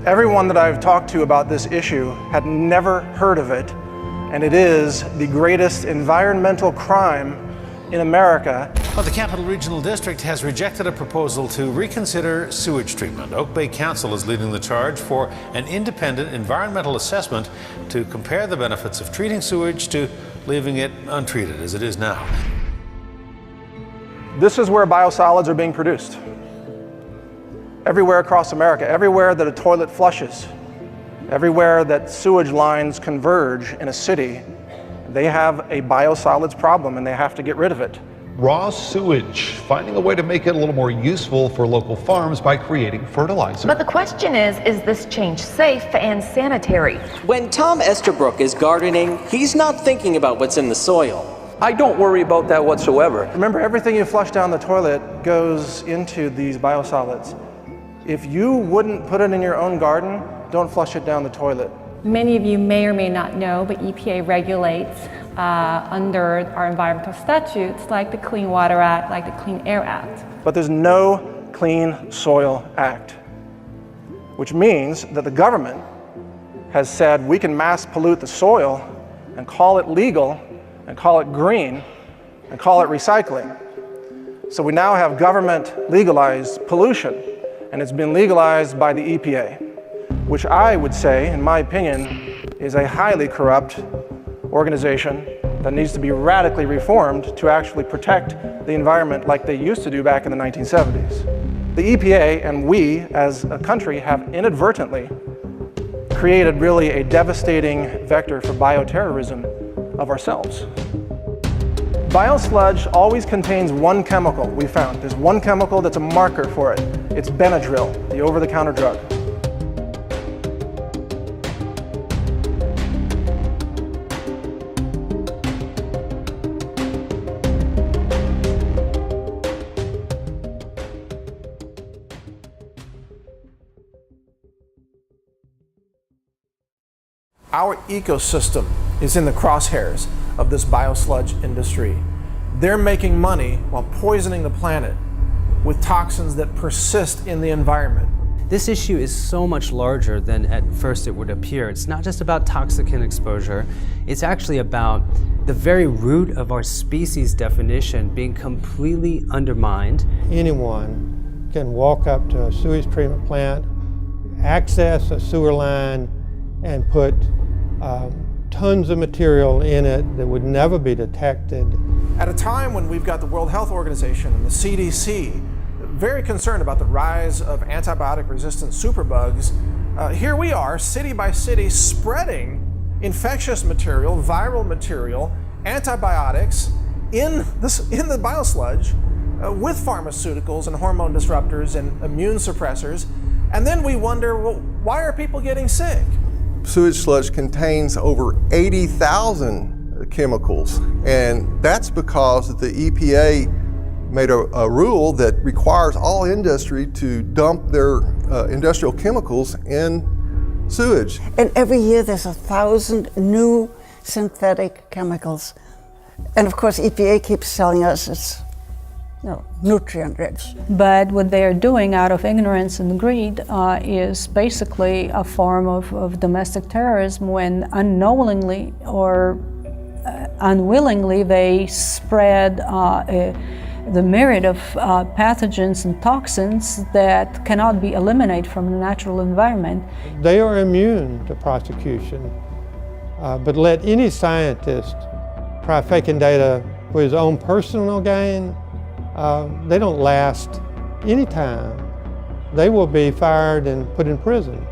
Everyone that I've talked to about this issue had never heard of it, and it is the greatest environmental crime in America. Well, the Capital Regional District has rejected a proposal to reconsider sewage treatment. Oak Bay Council is leading the charge for an independent environmental assessment to compare the benefits of treating sewage to leaving it untreated as it is now. This is where biosolids are being produced. Everywhere across America, everywhere that a toilet flushes, everywhere that sewage lines converge in a city, they have a biosolids problem and they have to get rid of it. Raw sewage, finding a way to make it a little more useful for local farms by creating fertilizer. But the question is this change safe and sanitary? When Tom Esterbrook is gardening, he's not thinking about what's in the soil. I don't worry about that whatsoever. Remember, everything you flush down the toilet goes into these biosolids. If you wouldn't put it in your own garden, don't flush it down the toilet. Many of you may or may not know, but EPA regulates under our environmental statutes like the Clean Water Act, like the Clean Air Act. But there's no Clean Soil Act, which means that the government has said we can mass pollute the soil and call it legal and call it green and call it recycling. So we now have government legalized pollution, and it's been legalized by the EPA, which I would say, in my opinion, is a highly corrupt organization that needs to be radically reformed to actually protect the environment like they used to do back in the 1970s. The EPA and we as a country have inadvertently created really a devastating vector for bioterrorism of ourselves. Biosludge always contains one chemical, we found. There's one chemical that's a marker for it. It's Benadryl, the over-the-counter drug. Our ecosystem is in the crosshairs of this biosludge industry. They're making money while poisoning the planet with toxins that persist in the environment. This issue is so much larger than at first it would appear. It's not just about toxicant exposure, it's actually about the very root of our species definition being completely undermined. Anyone can walk up to a sewage treatment plant, access a sewer line, and put tons of material in it that would never be detected. At a time when we've got the World Health Organization and the CDC very concerned about the rise of antibiotic-resistant superbugs, here we are, city by city, spreading infectious material, viral material, antibiotics in the biosludge with pharmaceuticals and hormone disruptors and immune suppressors. And then we wonder, well, why are people getting sick? Sewage sludge contains over 80,000 chemicals, and that's because the EPA made a rule that requires all industry to dump their industrial chemicals in sewage. And every year there's 1,000 new synthetic chemicals. And of course EPA keeps telling us it's nutrient rich. But what they are doing out of ignorance and greed is basically a form of domestic terrorism when unknowingly or unwillingly they spread the myriad of pathogens and toxins that cannot be eliminated from the natural environment. They are immune to prosecution, but let any scientist try faking data for his own personal gain, they don't last any time. They will be fired and put in prison.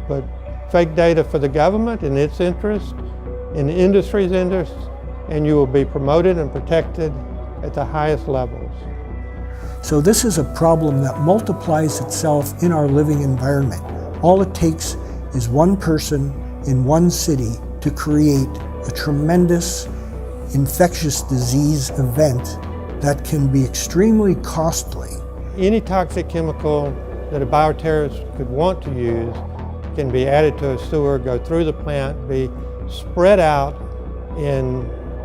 But fake data for the government in its interest, in the industry's interest, and you will be promoted and protected at the highest levels. So this is a problem that multiplies itself in our living environment. All it takes is one person in one city to create a tremendous infectious disease event that can be extremely costly. Any toxic chemical that a bioterrorist could want to use can be added to a sewer, go through the plant, be spread out in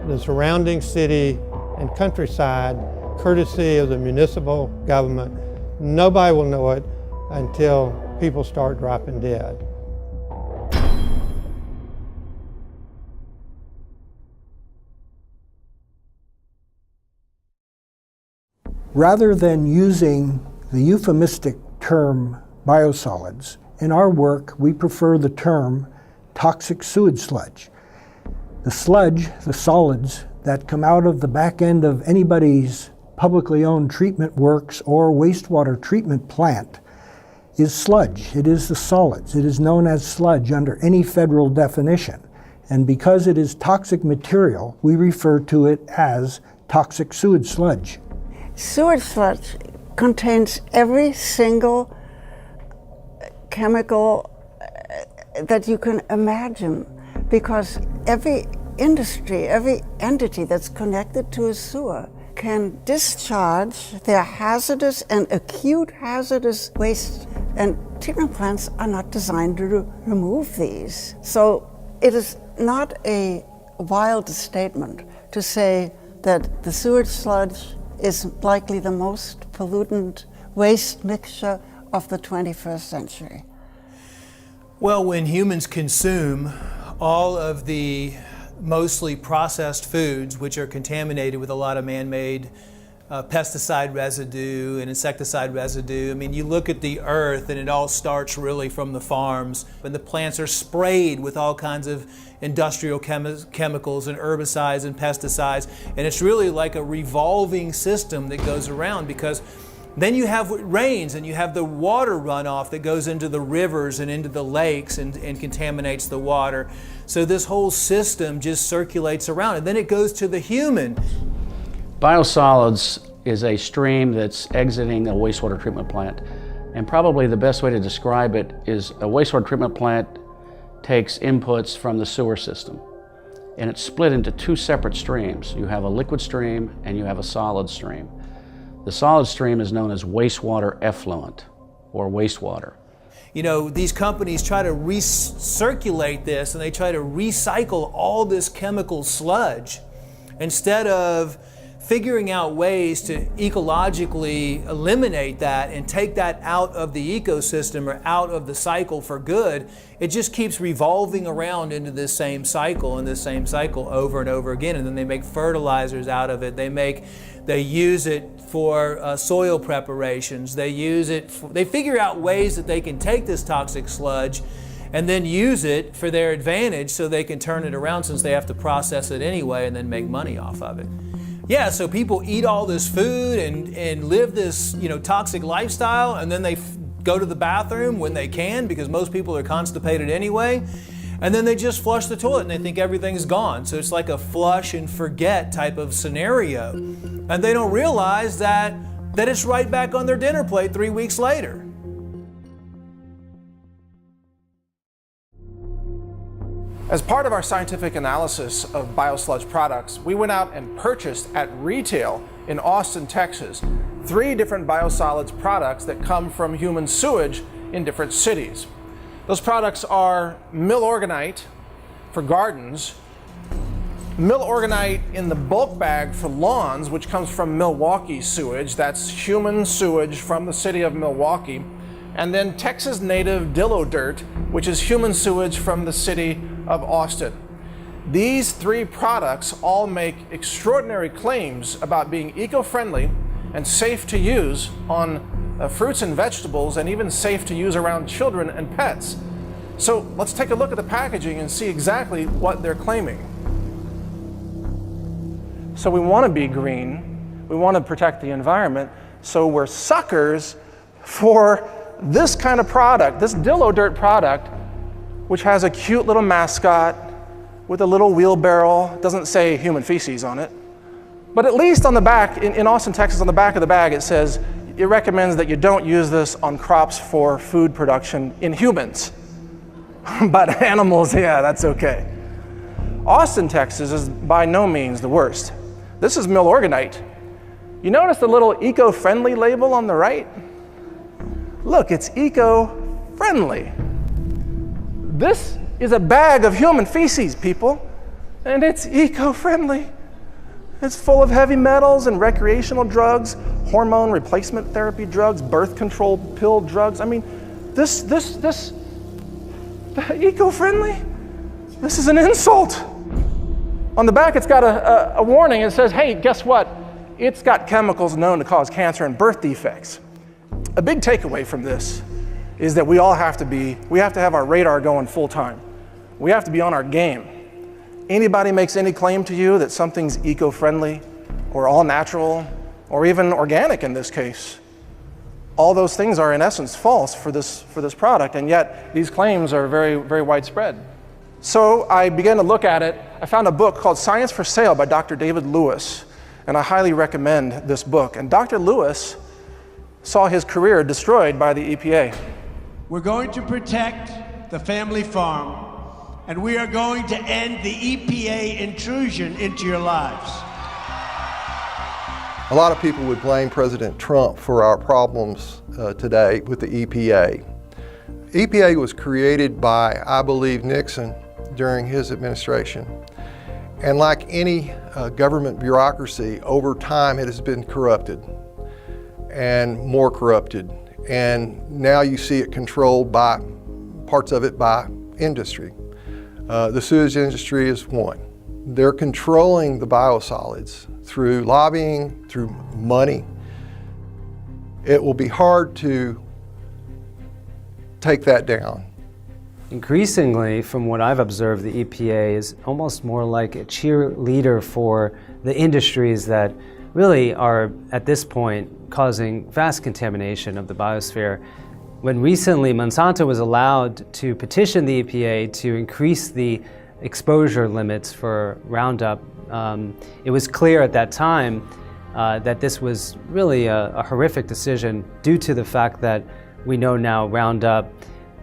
the surrounding city and countryside, courtesy of the municipal government. Nobody will know it until people start dropping dead. Rather than using the euphemistic term biosolids, in our work we prefer the term toxic sewage sludge. The sludge, the solids that come out of the back end of anybody's publicly owned treatment works or wastewater treatment plant is sludge. It is the solids. It is known as sludge under any federal definition. And because it is toxic material, we refer to it as toxic sewage sludge. Sewage sludge contains every single chemical that you can imagine, because every industry, every entity that's connected to a sewer can discharge their hazardous and acute hazardous waste, and treatment plants are not designed to remove these. So it is not a wild statement to say that the sewage sludge is likely the most pollutant waste mixture of the 21st century. Well, when humans consume all of the mostly processed foods, which are contaminated with a lot of man-made pesticide residue and insecticide residue. I mean, you look at the earth and it all starts really from the farms, and the plants are sprayed with all kinds of industrial chemicals and herbicides and pesticides, and it's really like a revolving system that goes around, because then you have what rains and you have the water runoff that goes into the rivers and into the lakes and contaminates the water. So this whole system just circulates around, and then it goes to the human. Biosolids is a stream that's exiting a wastewater treatment plant. And probably the best way to describe it is a wastewater treatment plant takes inputs from the sewer system, and it's split into two separate streams. You have a liquid stream and you have a solid stream. The solid stream is known as wastewater effluent, or wastewater. You know, these companies try to recirculate this, and they try to recycle all this chemical sludge instead of figuring out ways to ecologically eliminate that and take that out of the ecosystem or out of the cycle for good. It just keeps revolving around into this same cycle and this same cycle over and over again. And then they make fertilizers out of it. They use it for soil preparations. They figure out ways that they can take this toxic sludge and then use it for their advantage, so they can turn it around, since they have to process it anyway and then make money off of it. Yeah, so people eat all this food and live this, toxic lifestyle, and then they go to the bathroom when they can, because most people are constipated anyway, and then they just flush the toilet and they think everything's gone. So it's like a flush and forget type of scenario. And they don't realize that it's right back on their dinner plate 3 weeks later. As part of our scientific analysis of biosludge products, we went out and purchased at retail in Austin, Texas, 3 different biosolids products that come from human sewage in different cities. Those products are Milorganite for gardens, Milorganite in the bulk bag for lawns, which comes from Milwaukee sewage. That's human sewage from the city of Milwaukee. And then Texas native Dillo Dirt, which is human sewage from the city of Austin. These 3 products all make extraordinary claims about being eco-friendly and safe to use on fruits and vegetables, and even safe to use around children and pets. So let's take a look at the packaging and see exactly what they're claiming. So we want to be green, we want to protect the environment, so we're suckers for this kind of product, this Dillo Dirt product, which has a cute little mascot with a little wheelbarrow. Doesn't say human feces on it. But at least on the back, in Austin, Texas, on the back of the bag, it says it recommends that you don't use this on crops for food production in humans. But animals, yeah, that's okay. Austin, Texas is by no means the worst. This is Milorganite. You notice the little eco-friendly label on the right? Look, it's eco-friendly. This is a bag of human feces, people, and it's eco-friendly. It's full of heavy metals and recreational drugs, hormone replacement therapy drugs, birth control pill drugs. I mean, eco-friendly? This is an insult. On the back, it's got a warning. It says, hey, guess what? It's got chemicals known to cause cancer and birth defects. A big takeaway from this is that we have to have our radar going full time. We have to be on our game. Anybody makes any claim to you that something's eco-friendly or all natural or even organic in this case, all those things are in essence false for this product, and yet these claims are very, very widespread. So I began to look at it. I found a book called Science for Sale by Dr. David Lewis, and I highly recommend this book. And Dr. Lewis saw his career destroyed by the EPA. We're going to protect the family farm, and we are going to end the EPA intrusion into your lives. A lot of people would blame President Trump for our problems today with the EPA. EPA was created by, I believe, Nixon during his administration. And like any government bureaucracy, over time it has been corrupted and more corrupted. And now you see it controlled by parts of it by industry. The sewage industry is one. They're controlling the biosolids through lobbying, through money. It will be hard to take that down. Increasingly, from what I've observed, the EPA is almost more like a cheerleader for the industries that really are, at this point, causing vast contamination of the biosphere. When recently Monsanto was allowed to petition the EPA to increase the exposure limits for Roundup, it was clear at that time that this was really a horrific decision due to the fact that we know now Roundup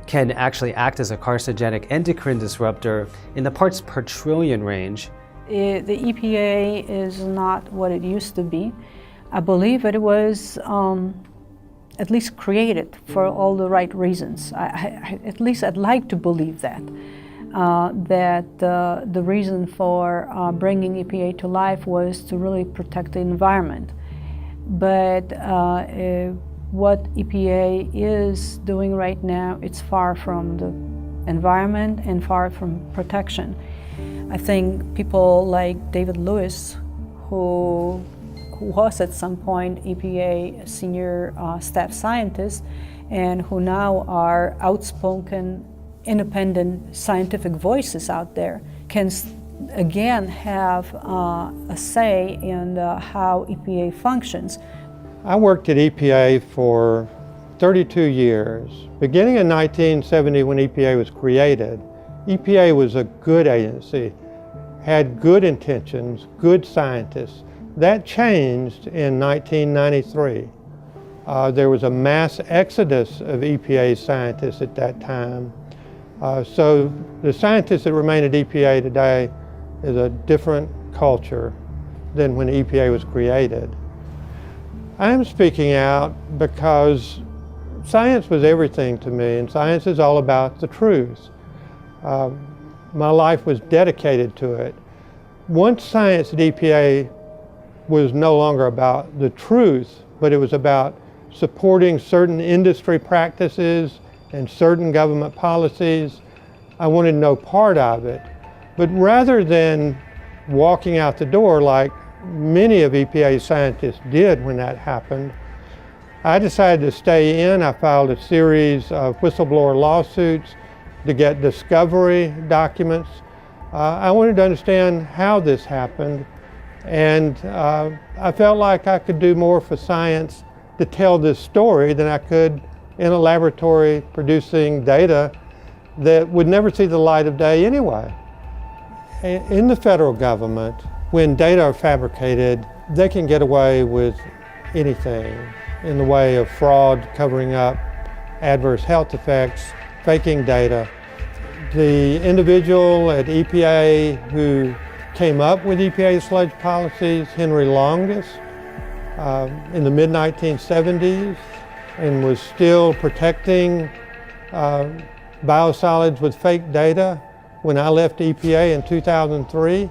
can actually act as a carcinogenic endocrine disruptor in the parts per trillion range. The EPA is not what it used to be. I believe it was at least created for all the right reasons. At least I'd like to believe that. The reason for bringing EPA to life was to really protect the environment. But what EPA is doing right now, it's far from the environment and far from protection. I think people like David Lewis, who was at some point EPA senior staff scientist and who now are outspoken, independent scientific voices out there, can again have a say in how EPA functions. I worked at EPA for 32 years. Beginning in 1970 when EPA was created, EPA was a good agency, had good intentions, good scientists. That changed in 1993. There was a mass exodus of EPA scientists at that time. So the scientists that remain at EPA today is a different culture than when EPA was created. I am speaking out because science was everything to me, and science is all about the truth. My life was dedicated to it. Once science at EPA was no longer about the truth, but it was about supporting certain industry practices and certain government policies, I wanted no part of it. But rather than walking out the door like many of EPA's scientists did when that happened, I decided to stay in. I filed a series of whistleblower lawsuits to get discovery documents. I wanted to understand how this happened, and I felt like I could do more for science to tell this story than I could in a laboratory producing data that would never see the light of day anyway. In the federal government, when data are fabricated, they can get away with anything in the way of fraud, covering up adverse health effects, faking data. The individual at EPA who came up with EPA sludge policies, Henry Longus, in the mid-1970s, and was still protecting biosolids with fake data when I left EPA in 2003.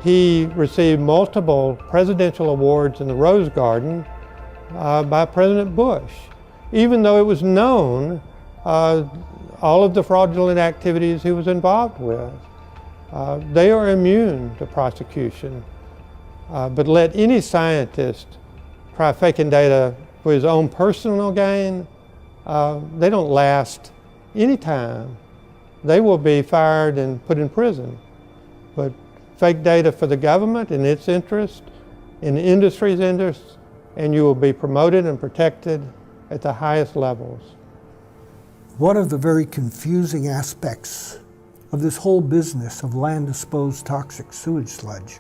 He received multiple presidential awards in the Rose Garden by President Bush, even though it was known all of the fraudulent activities he was involved with. They are immune to prosecution. But let any scientist try faking data for his own personal gain, they don't last any time. They will be fired and put in prison. But fake data for the government in its interest, in the industry's interest, and you will be promoted and protected at the highest levels. One of the very confusing aspects of this whole business of land-disposed toxic sewage sludge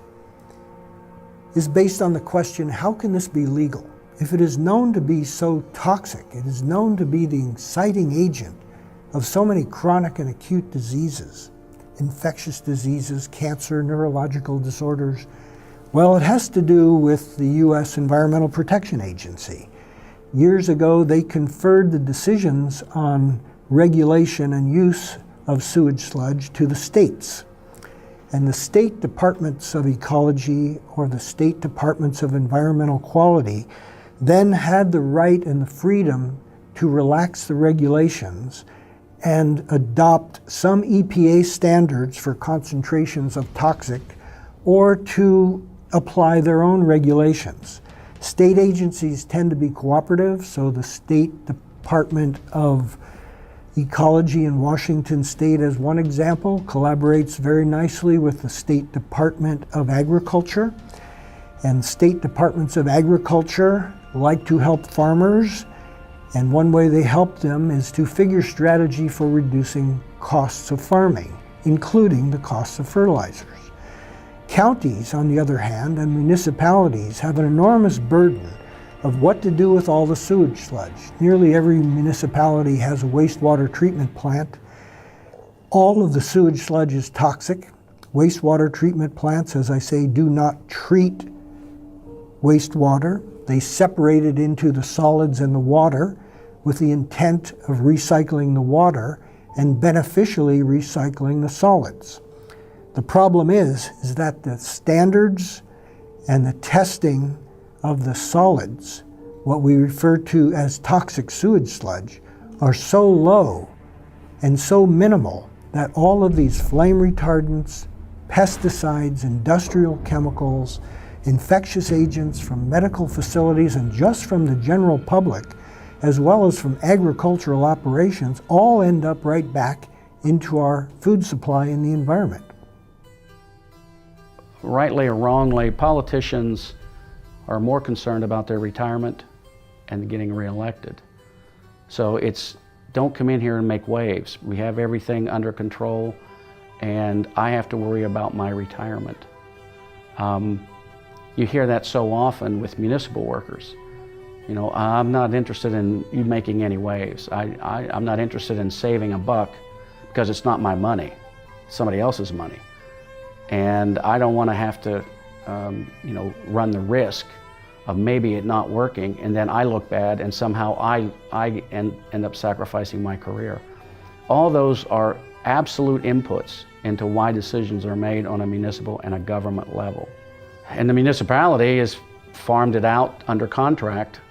is based on the question, how can this be legal? If it is known to be so toxic, it is known to be the inciting agent of so many chronic and acute diseases, infectious diseases, cancer, neurological disorders, well, it has to do with the U.S. Environmental Protection Agency. Years ago, they conferred the decisions on regulation and use of sewage sludge to the states. And the state departments of ecology or the state departments of environmental quality then had the right and the freedom to relax the regulations and adopt some EPA standards for concentrations of toxic or to apply their own regulations. State agencies tend to be cooperative, so the State Department of Ecology in Washington State, as one example, collaborates very nicely with the State Department of Agriculture. And state departments of agriculture like to help farmers, and one way they help them is to figure strategy for reducing costs of farming, including the costs of fertilizers. Counties, on the other hand, and municipalities have an enormous burden of what to do with all the sewage sludge. Nearly every municipality has a wastewater treatment plant. All of the sewage sludge is toxic. Wastewater treatment plants, as I say, do not treat wastewater. They separate it into the solids and the water with the intent of recycling the water and beneficially recycling the solids. The problem is that the standards and the testing of the solids, what we refer to as toxic sewage sludge, are so low and so minimal that all of these flame retardants, pesticides, industrial chemicals, infectious agents from medical facilities and just from the general public, as well as from agricultural operations, all end up right back into our food supply and the environment. Rightly or wrongly, politicians are more concerned about their retirement and getting reelected. So it's, don't come in here and make waves. We have everything under control, and I have to worry about my retirement. You hear that so often with municipal workers. You know, I'm not interested in you making any waves. I'm not interested in saving a buck because it's not my money, it's somebody else's money. And I don't want to have to, you know, run the risk of maybe it not working, and then I look bad, and somehow I end up sacrificing my career. All those are absolute inputs into why decisions are made on a municipal and a government level. And the municipality has farmed it out under contract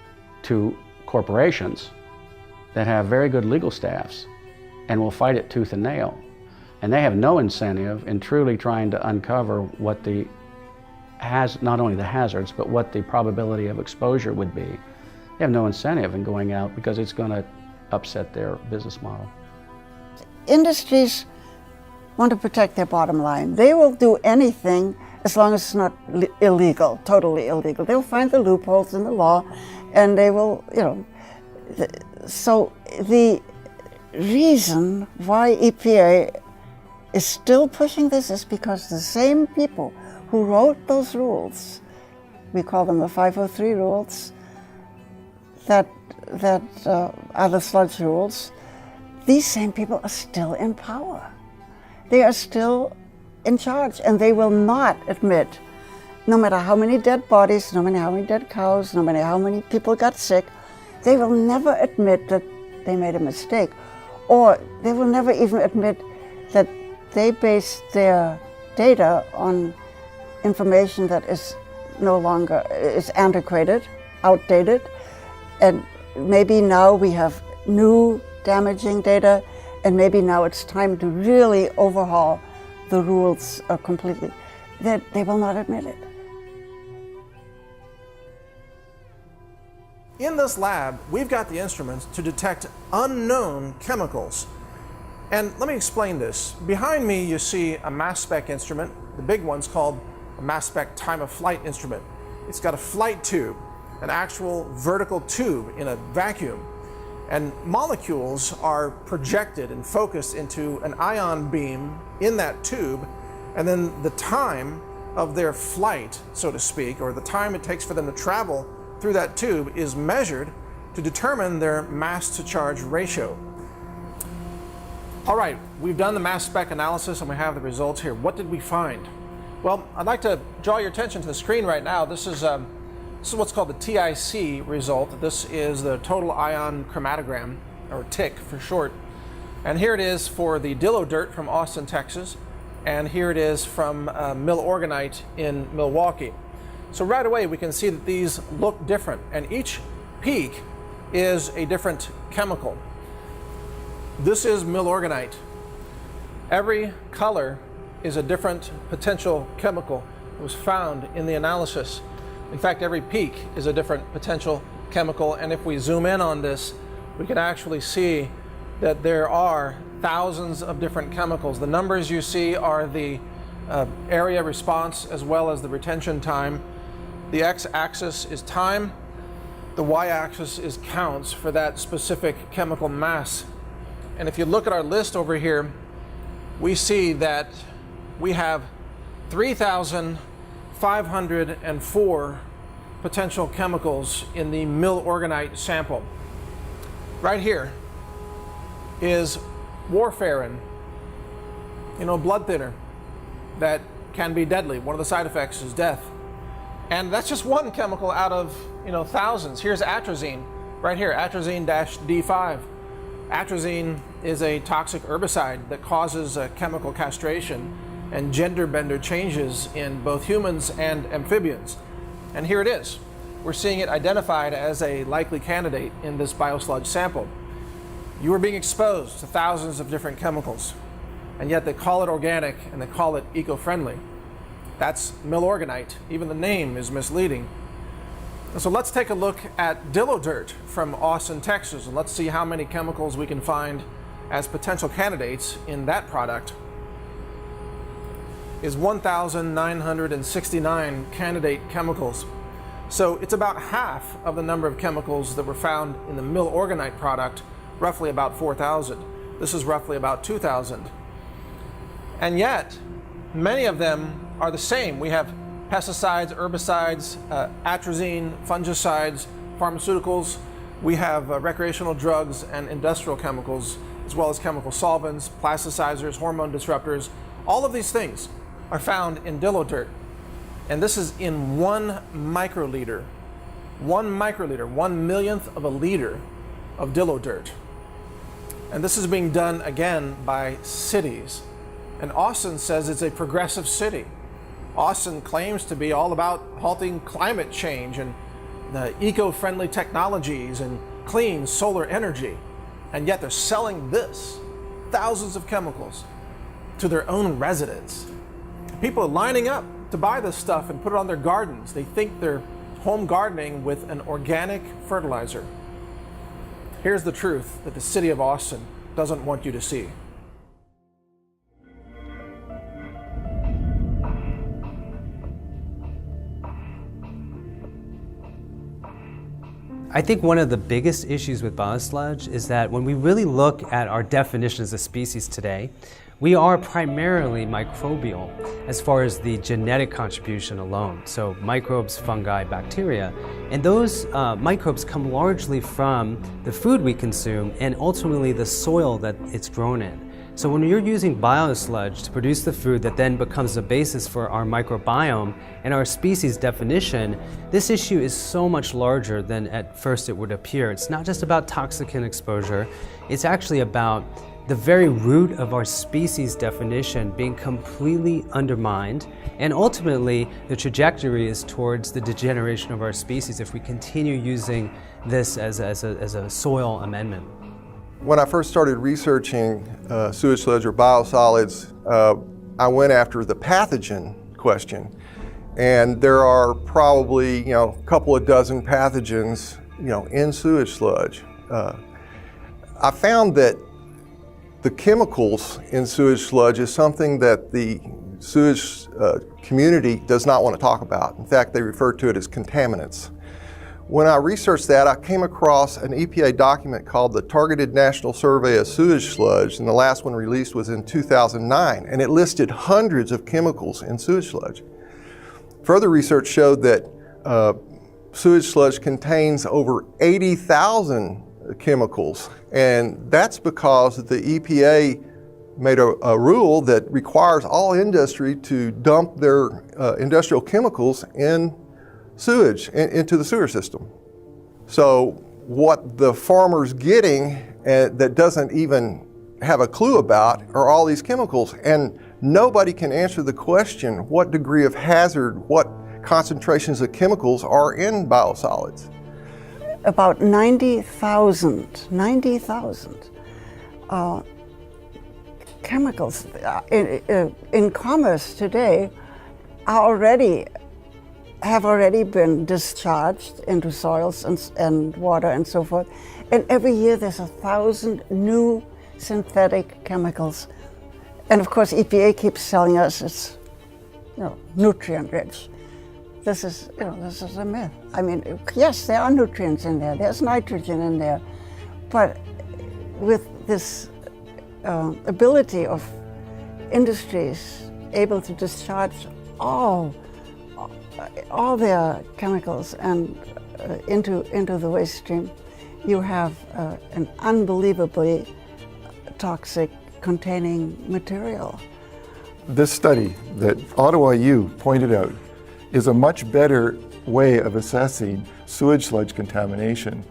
to corporations that have very good legal staffs and will fight it tooth and nail. And they have no incentive in truly trying to uncover what not only the hazards, but what the probability of exposure would be. They have no incentive in going out because it's going to upset their business model. Industries want to protect their bottom line. They will do anything as long as it's not illegal, totally illegal. They'll find the loopholes in the law, and they will, you know. So the reason why EPA is still pushing this is because the same people who wrote those rules, we call them the 503 rules, that are the sludge rules, these same people are still in power. They are still in charge, and they will not admit, no matter how many dead bodies, no matter how many dead cows, no matter how many people got sick, they will never admit that they made a mistake, or they will never even admit that they based their data on information that is no longer, is antiquated, outdated, and maybe now we have new damaging data, and maybe now it's time to really overhaul the rules completely, that they will not admit it. In this lab, we've got the instruments to detect unknown chemicals. And let me explain this. Behind me, you see a mass spec instrument. The big one's called a mass spec time of flight instrument. It's got a flight tube, an actual vertical tube in a vacuum. And molecules are projected and focused into an ion beam in that tube, and then the time of their flight, so to speak, or the time it takes for them to travel through that tube is measured to determine their mass to charge ratio. All right, we've done the mass spec analysis and we have the results here. What did we find? Well, I'd like to draw your attention to the screen right now. This is what's called the TIC result. This is the total ion chromatogram, or TIC for short. And here it is for the Dillo dirt from Austin, Texas. And here it is from Milorganite in Milwaukee. So right away we can see that these look different, and each peak is a different chemical. This is Milorganite. Every color is a different potential chemical that was found in the analysis. In fact, every peak is a different potential chemical, and if we zoom in on this, we can actually see that there are thousands of different chemicals. The numbers you see are the area response as well as the retention time. The x-axis is time, the y-axis is counts for that specific chemical mass. And if you look at our list over here, we see that we have 3,504 potential chemicals in the Milorganite sample. Right here is warfarin, blood thinner that can be deadly. One of the side effects is death. And that's just one chemical out of thousands. Here's atrazine, right here, atrazine-D5. Atrazine is a toxic herbicide that causes chemical castration and gender bender changes in both humans and amphibians. And here it is. We're seeing it identified as a likely candidate in this biosludge sample. You are being exposed to thousands of different chemicals, and yet they call it organic and they call it eco-friendly. That's Milorganite. Even the name is misleading. And so let's take a look at Dillo dirt from Austin, Texas, and let's see how many chemicals we can find as potential candidates in that product. Is 1,969 candidate chemicals. So it's about half of the number of chemicals that were found in the Milorganite product, roughly about 4,000. This is roughly about 2,000. And yet, many of them are the same. We have pesticides, herbicides, atrazine, fungicides, pharmaceuticals. We have recreational drugs and industrial chemicals, as well as chemical solvents, plasticizers, hormone disruptors. All of these things are found in Dillo dirt. And this is in 1 microliter. 1 microliter, 1/1,000,000th of a liter of Dillo dirt. And this is being done again by cities. And Austin says it's a progressive city. Austin claims to be all about halting climate change and the eco-friendly technologies and clean solar energy. And yet they're selling this, thousands of chemicals, to their own residents. People are lining up to buy this stuff and put it on their gardens. They think they're home gardening with an organic fertilizer. Here's the truth that the city of Austin doesn't want you to see. I think one of the biggest issues with biosludge is that when we really look at our definition as a species today, we are primarily microbial as far as the genetic contribution alone. So microbes, fungi, bacteria. And those microbes come largely from the food we consume and ultimately the soil that it's grown in. So when you're using biosludge to produce the food that then becomes the basis for our microbiome and our species definition, this issue is so much larger than at first it would appear. It's not just about toxicant exposure, it's actually about the very root of our species definition being completely undermined, and ultimately the trajectory is towards the degeneration of our species if we continue using this as a soil amendment. When I first started researching sewage sludge or biosolids, I went after the pathogen question. And there are probably, a couple of dozen pathogens, in sewage sludge. I found that the chemicals in sewage sludge is something that the sewage community does not want to talk about. In fact, they refer to it as contaminants. When I researched that, I came across an EPA document called the Targeted National Survey of Sewage Sludge, and the last one released was in 2009, and it listed hundreds of chemicals in sewage sludge. Further research showed that sewage sludge contains over 80,000 chemicals, and that's because the EPA made a rule that requires all industry to dump their industrial chemicals in sewage, into the sewer system. So what the farmer's getting that doesn't even have a clue about are all these chemicals, and nobody can answer the question what degree of hazard, what concentrations of chemicals are in biosolids. About 90,000 chemicals in commerce today have already been discharged into soils and water and so forth. And every year there's 1,000 new synthetic chemicals. And of course EPA keeps telling us it's nutrient rich. This is a myth. I mean, yes, there are nutrients in there, there's nitrogen in there, but with this ability of industries able to discharge all their chemicals and into the waste stream, you have an unbelievably toxic containing material. This study that Ottawa U pointed out is a much better way of assessing sewage sludge contamination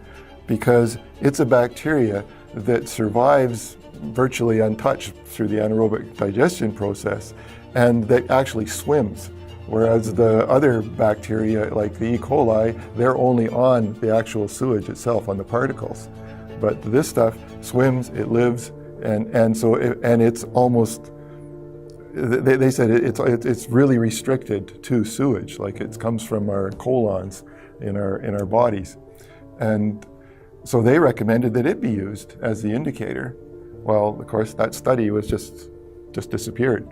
because it's a bacteria that survives virtually untouched through the anaerobic digestion process and that actually swims. Whereas the other bacteria, like the E. coli, they're only on the actual sewage itself, on the particles. But this stuff swims, it lives, and it's almost, they said it's really restricted to sewage, like it comes from our colons in our bodies. And so they recommended that it be used as the indicator. Well, of course, that study was just disappeared.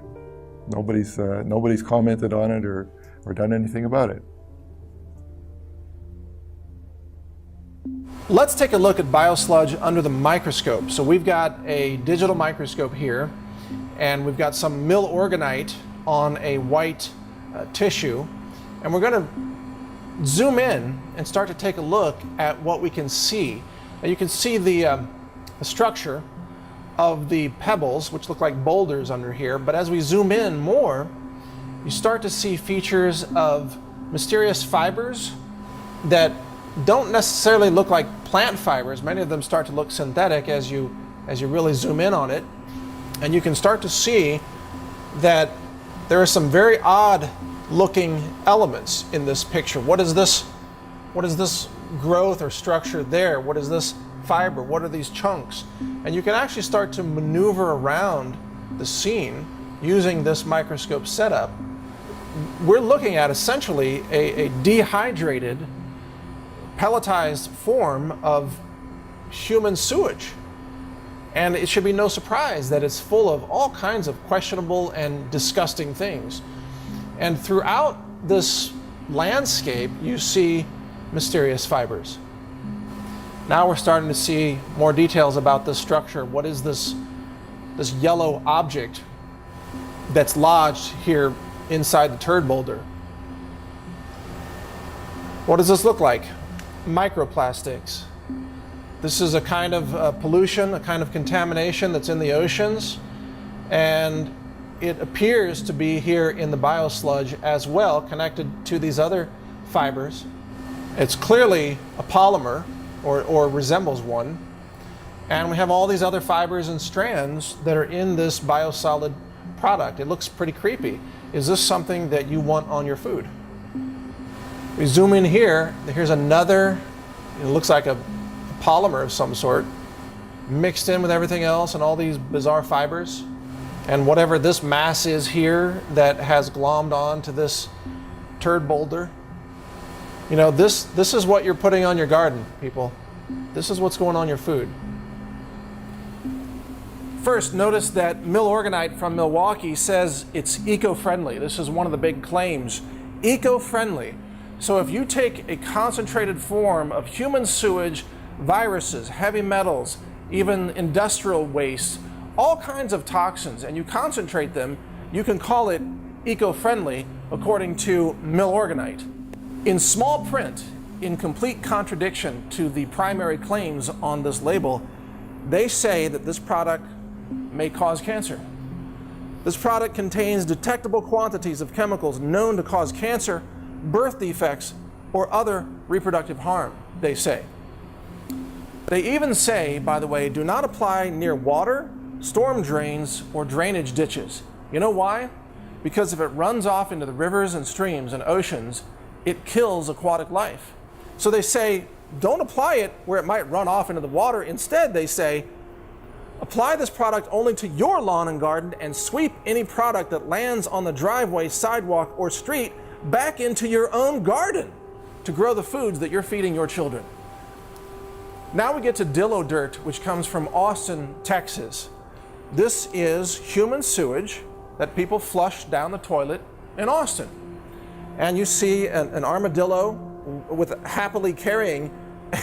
Nobody's commented on it or done anything about it. Let's take a look at biosludge under the microscope. So we've got a digital microscope here, and we've got some mill organite on a white tissue, and we're going to zoom in and start to take a look at what we can see. Now you can see the structure of the pebbles, which look like boulders under here, but as we zoom in more, you start to see features of mysterious fibers that don't necessarily look like plant fibers. Many of them start to look synthetic as you really zoom in on it, and you can start to see that there are some very odd looking elements in this picture. What is this growth or structure there? What is this fiber? What are these chunks? And you can actually start to maneuver around the scene using this microscope setup. We're looking at essentially a dehydrated, pelletized form of human sewage. And it should be no surprise that it's full of all kinds of questionable and disgusting things. And throughout this landscape, you see mysterious fibers. Now we're starting to see more details about this structure. What is this yellow object that's lodged here inside the turd boulder? What does this look like? Microplastics. This is a kind of pollution, a kind of contamination that's in the oceans, and it appears to be here in the biosludge as well, connected to these other fibers. It's clearly a polymer, or resembles one, and we have all these other fibers and strands that are in this biosolid product. It looks pretty creepy. Is this something that you want on your food? We zoom in here, here's another, it looks like a polymer of some sort, mixed in with everything else and all these bizarre fibers. And whatever this mass is here that has glommed on to this turd boulder, you know, this is what you're putting on your garden, people. This is what's going on your food. First, notice that Milorganite from Milwaukee says it's eco-friendly. This is one of the big claims. Eco-friendly. So if you take a concentrated form of human sewage, viruses, heavy metals, even industrial waste, all kinds of toxins, and you concentrate them, you can call it eco-friendly according to Milorganite. In small print, in complete contradiction to the primary claims on this label, they say that this product may cause cancer. This product contains detectable quantities of chemicals known to cause cancer, birth defects, or other reproductive harm, they say. They even say, by the way, do not apply near water, storm drains, or drainage ditches. You know why? Because if it runs off into the rivers and streams and oceans, it kills aquatic life. So they say, don't apply it where it might run off into the water. Instead, they say, apply this product only to your lawn and garden and sweep any product that lands on the driveway, sidewalk, or street back into your own garden to grow the foods that you're feeding your children. Now we get to Dillo Dirt, which comes from Austin, Texas. This is human sewage that people flush down the toilet in Austin. And you see an armadillo with happily carrying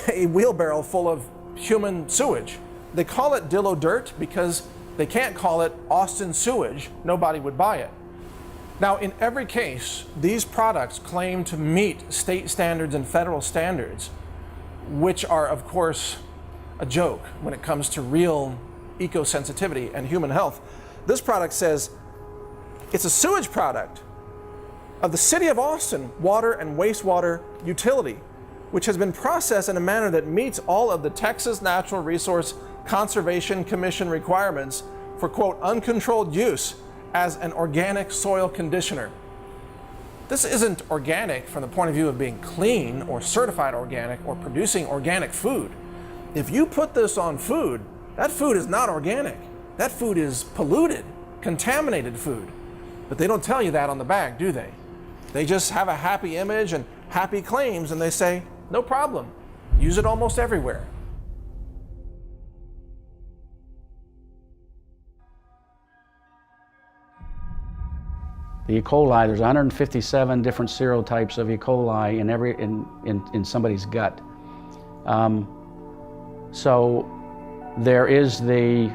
a wheelbarrow full of human sewage. They call it Dillo Dirt because they can't call it Austin sewage. Nobody would buy it. Now, in every case, these products claim to meet state standards and federal standards, which are, of course, a joke when it comes to real eco-sensitivity and human health. This product says it's a sewage product of the City of Austin water and wastewater utility, which has been processed in a manner that meets all of the Texas Natural Resource Conservation Commission requirements for, quote, uncontrolled use as an organic soil conditioner. This isn't organic from the point of view of being clean or certified organic or producing organic food. If you put this on food, that food is not organic. That food is polluted, contaminated food. But they don't tell you that on the bag, do they? They just have a happy image and happy claims, and they say, no problem, use it almost everywhere. The E. coli, there's 157 different serotypes of E. coli in somebody's gut. So there is the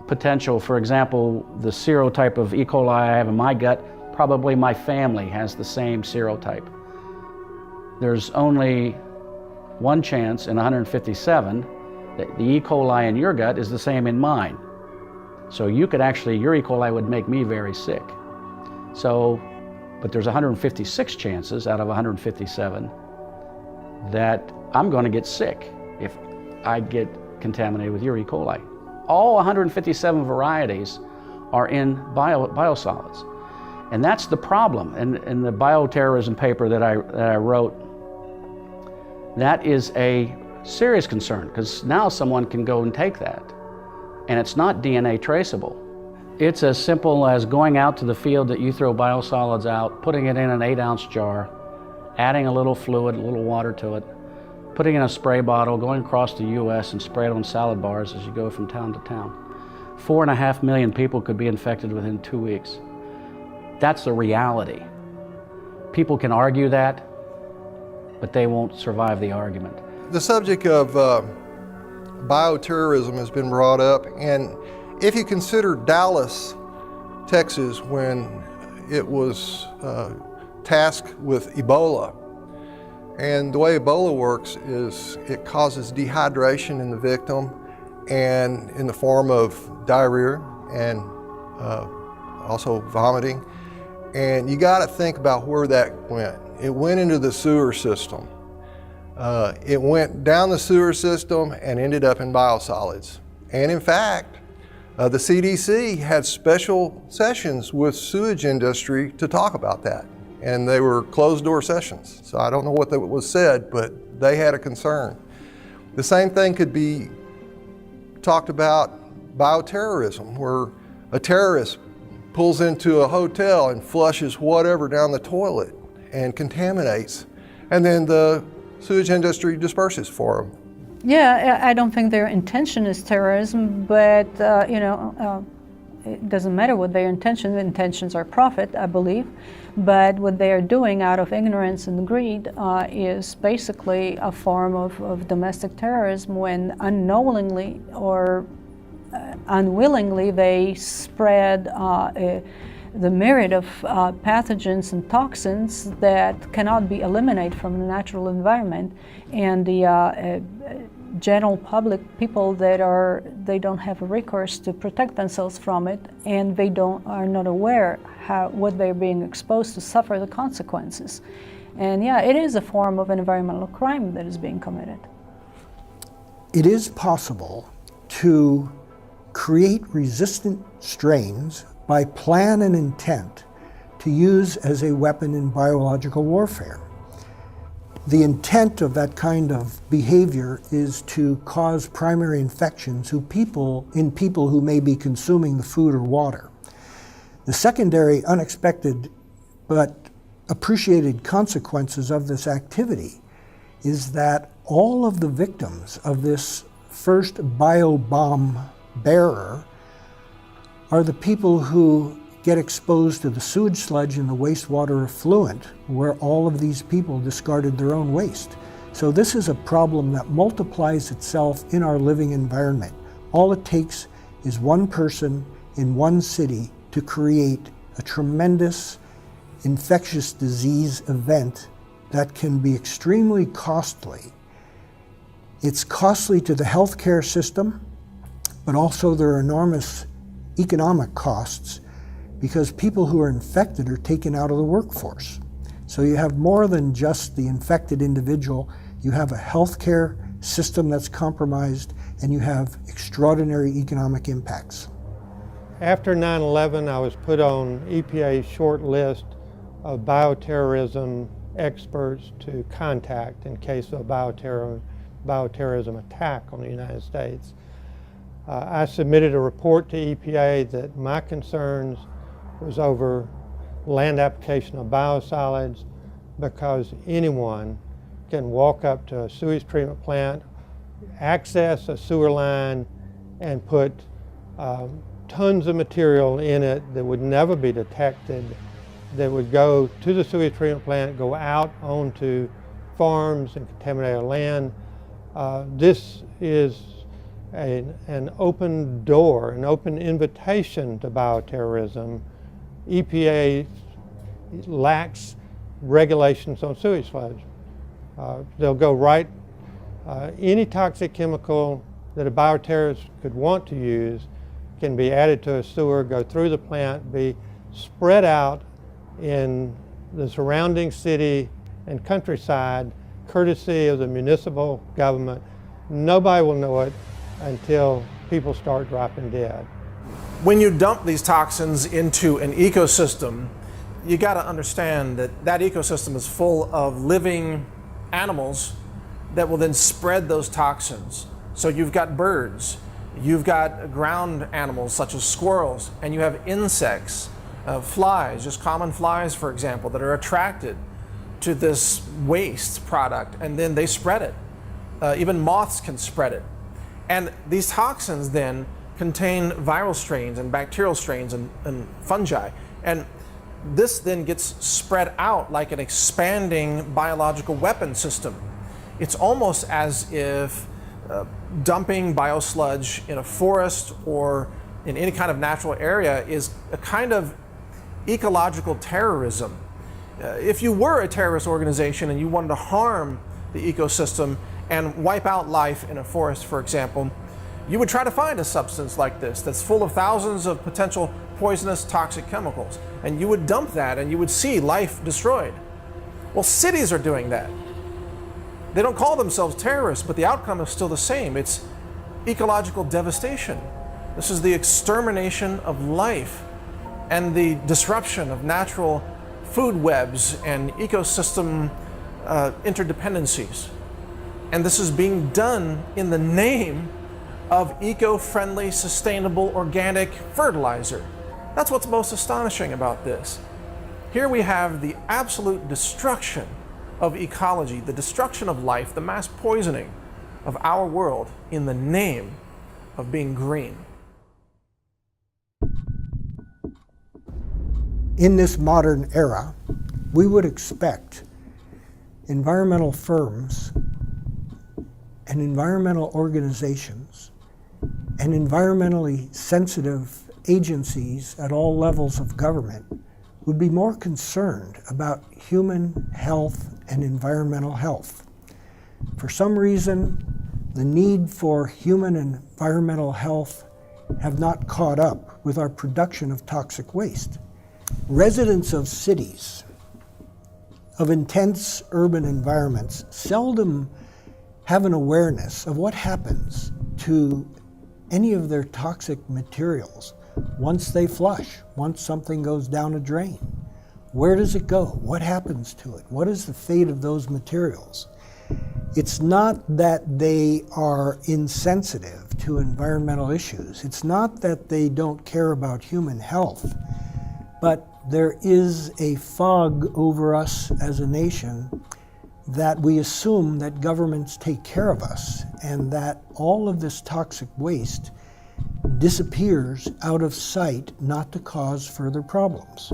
potential, for example, the serotype of E. coli I have in my gut, probably my family has the same serotype. There's only one chance in 157 that the E. coli in your gut is the same in mine. So you could actually, your E. coli would make me very sick. So, but there's 156 chances out of 157 that I'm going to get sick if I get contaminated with your E. coli. All 157 varieties are in biosolids. And that's the problem. In the bioterrorism paper that I wrote, that is a serious concern, because now someone can go and take that, and it's not DNA traceable. It's as simple as going out to the field that you throw biosolids out, putting it in an 8-ounce jar, adding a little fluid, a little water to it, putting it in a spray bottle, going across the U.S. and spray it on salad bars as you go from town to town. 4.5 million people could be infected within 2 weeks. That's the reality. People can argue that, but they won't survive the argument. The subject of bioterrorism has been brought up, and if you consider Dallas, Texas, when it was tasked with Ebola, and the way Ebola works is it causes dehydration in the victim and in the form of diarrhea and also vomiting. And you got to think about where that went. It went into the sewer system. It went down the sewer system and ended up in biosolids. And in fact, the CDC had special sessions with sewage industry to talk about that. And they were closed door sessions. So I don't know what was said, but they had a concern. The same thing could be talked about bioterrorism, where a terrorist pulls into a hotel and flushes whatever down the toilet and contaminates, and then the sewage industry disperses for them. Yeah, I don't think their intention is terrorism, but it doesn't matter what their intention. The intentions are profit, I believe. But what they are doing out of ignorance and greed is basically a form of domestic terrorism when unknowingly or unwillingly they spread the myriad of pathogens and toxins that cannot be eliminated from the natural environment, and the general public, people that they don't have a recourse to protect themselves from it, and they are not aware what they're being exposed to, suffer the consequences. And yeah, it is a form of an environmental crime that is being committed. It is possible to create resistant strains by plan and intent to use as a weapon in biological warfare. The intent of that kind of behavior is to cause primary infections in people who may be consuming the food or water. The secondary, unexpected, but appreciated consequences of this activity is that all of the victims of this first biobomb bearer are the people who get exposed to the sewage sludge and the wastewater effluent, where all of these people discarded their own waste. So this is a problem that multiplies itself in our living environment. All it takes is one person in one city to create a tremendous infectious disease event that can be extremely costly. It's costly to the healthcare system, but also there are enormous economic costs because people who are infected are taken out of the workforce. So you have more than just the infected individual, you have a healthcare system that's compromised, and you have extraordinary economic impacts. After 9/11, I was put on EPA's short list of bioterrorism experts to contact in case of a bioterrorism attack on the United States. I submitted a report to EPA that my concerns was over land application of biosolids, because anyone can walk up to a sewage treatment plant, access a sewer line, and put tons of material in it that would never be detected, that would go to the sewage treatment plant, go out onto farms and contaminate our land. This is an open door, an open invitation to bioterrorism. EPA lacks regulations on sewage sludge. They'll go right, any toxic chemical that a bioterrorist could want to use can be added to a sewer, go through the plant, be spread out in the surrounding city and countryside, courtesy of the municipal government. Nobody will know it until people start dropping dead. When you dump these toxins into an ecosystem, you got to understand that that ecosystem is full of living animals that will then spread those toxins. So you've got birds, you've got ground animals such as squirrels, and you have insects, flies, just common flies, for example, that are attracted to this waste product, and then they spread it. Even moths can spread it. And these toxins then contain viral strains and bacterial strains and fungi. And this then gets spread out like an expanding biological weapon system. It's almost as if dumping biosludge in a forest or in any kind of natural area is a kind of ecological terrorism. If you were a terrorist organization and you wanted to harm the ecosystem and wipe out life in a forest, for example, you would try to find a substance like this that's full of thousands of potential poisonous toxic chemicals, and you would dump that and you would see life destroyed. Well, cities are doing that. They don't call themselves terrorists, but the outcome is still the same. It's ecological devastation. This is the extermination of life and the disruption of natural food webs and ecosystem interdependencies. And this is being done in the name of eco-friendly, sustainable, organic fertilizer. That's what's most astonishing about this. Here we have the absolute destruction of ecology, the destruction of life, the mass poisoning of our world in the name of being green. In this modern era, we would expect environmental firms and environmental organizations and environmentally sensitive agencies at all levels of government would be more concerned about human health and environmental health. For some reason, the need for human and environmental health have not caught up with our production of toxic waste. Residents of cities, of intense urban environments, seldom have an awareness of what happens to any of their toxic materials once they flush, once something goes down a drain. Where does it go? What happens to it? What is the fate of those materials? It's not that they are insensitive to environmental issues. It's not that they don't care about human health, but there is a fog over us as a nation that we assume that governments take care of us and that all of this toxic waste disappears out of sight, not to cause further problems.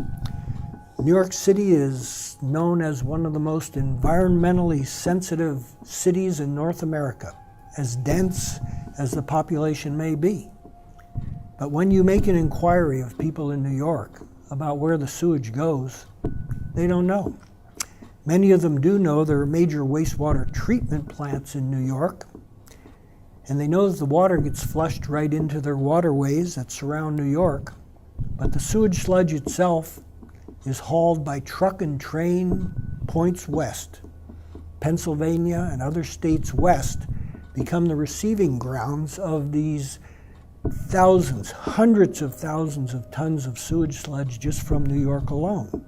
New York City is known as one of the most environmentally sensitive cities in North America, as dense as the population may be. But when you make an inquiry of people in New York about where the sewage goes, they don't know. Many of them do know there are major wastewater treatment plants in New York, and they know that the water gets flushed right into their waterways that surround New York, but the sewage sludge itself is hauled by truck and train points west. Pennsylvania and other states west become the receiving grounds of these thousands, hundreds of thousands of tons of sewage sludge just from New York alone.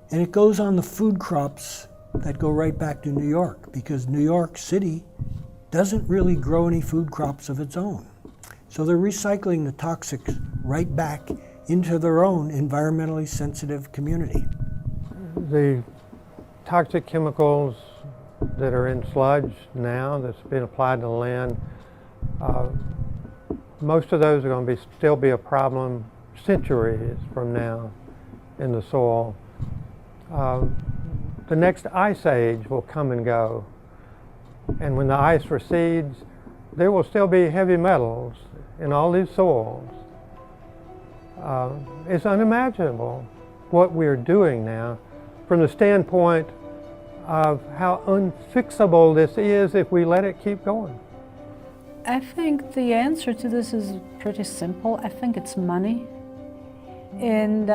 And it goes on the food crops that go right back to New York, because New York City doesn't really grow any food crops of its own. So they're recycling the toxics right back into their own environmentally sensitive community. The toxic chemicals that are in sludge now that's been applied to land, most of those are going to still be a problem centuries from now in the soil. The next ice age will come and go, and when the ice recedes, there will still be heavy metals in all these soils. It's unimaginable what we're doing now from the standpoint of how unfixable this is if we let it keep going. I think the answer to this is pretty simple. I think it's money. And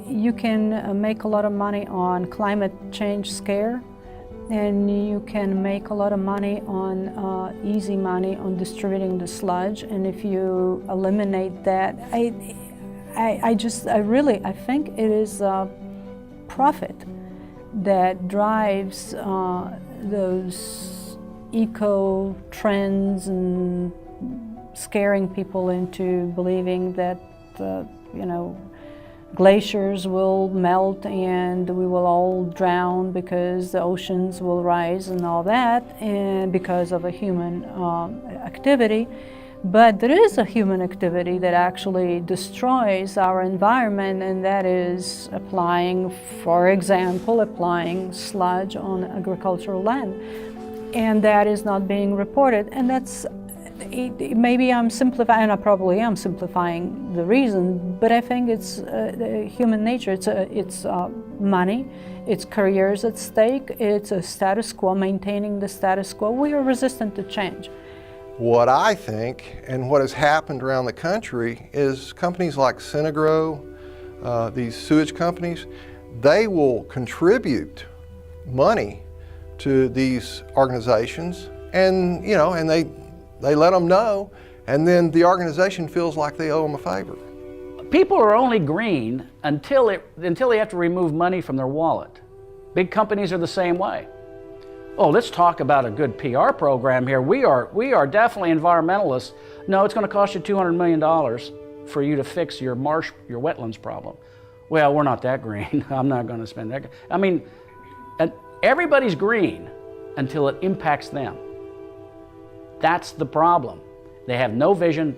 you can make a lot of money on climate change scare, and you can make a lot of money on easy money on distributing the sludge. And if you eliminate that, I think it is profit that drives those eco trends and scaring people into believing that glaciers will melt and we will all drown because the oceans will rise and all that, and because of a human activity. But there is a human activity that actually destroys our environment, and that is applying, for example, applying sludge on agricultural land. And that is not being reported. And that's, maybe I'm simplifying, and I probably am simplifying the reason, but I think it's human nature. It's money, it's careers at stake, it's a status quo, maintaining the status quo. We are resistant to change. What I think, and what has happened around the country, is companies like Synagro, these sewage companies, they will contribute money to these organizations, and they let them know, and then the organization feels like they owe them a favor. People are only green until they have to remove money from their wallet. Big companies are the same way. oh, let's talk about a good PR program here. We are definitely environmentalists. No, it's going to cost you $200 million for you to fix your wetlands problem. Well, we're not that green. I'm not going to spend that. I mean, everybody's green until it impacts them. That's the problem. They have no vision.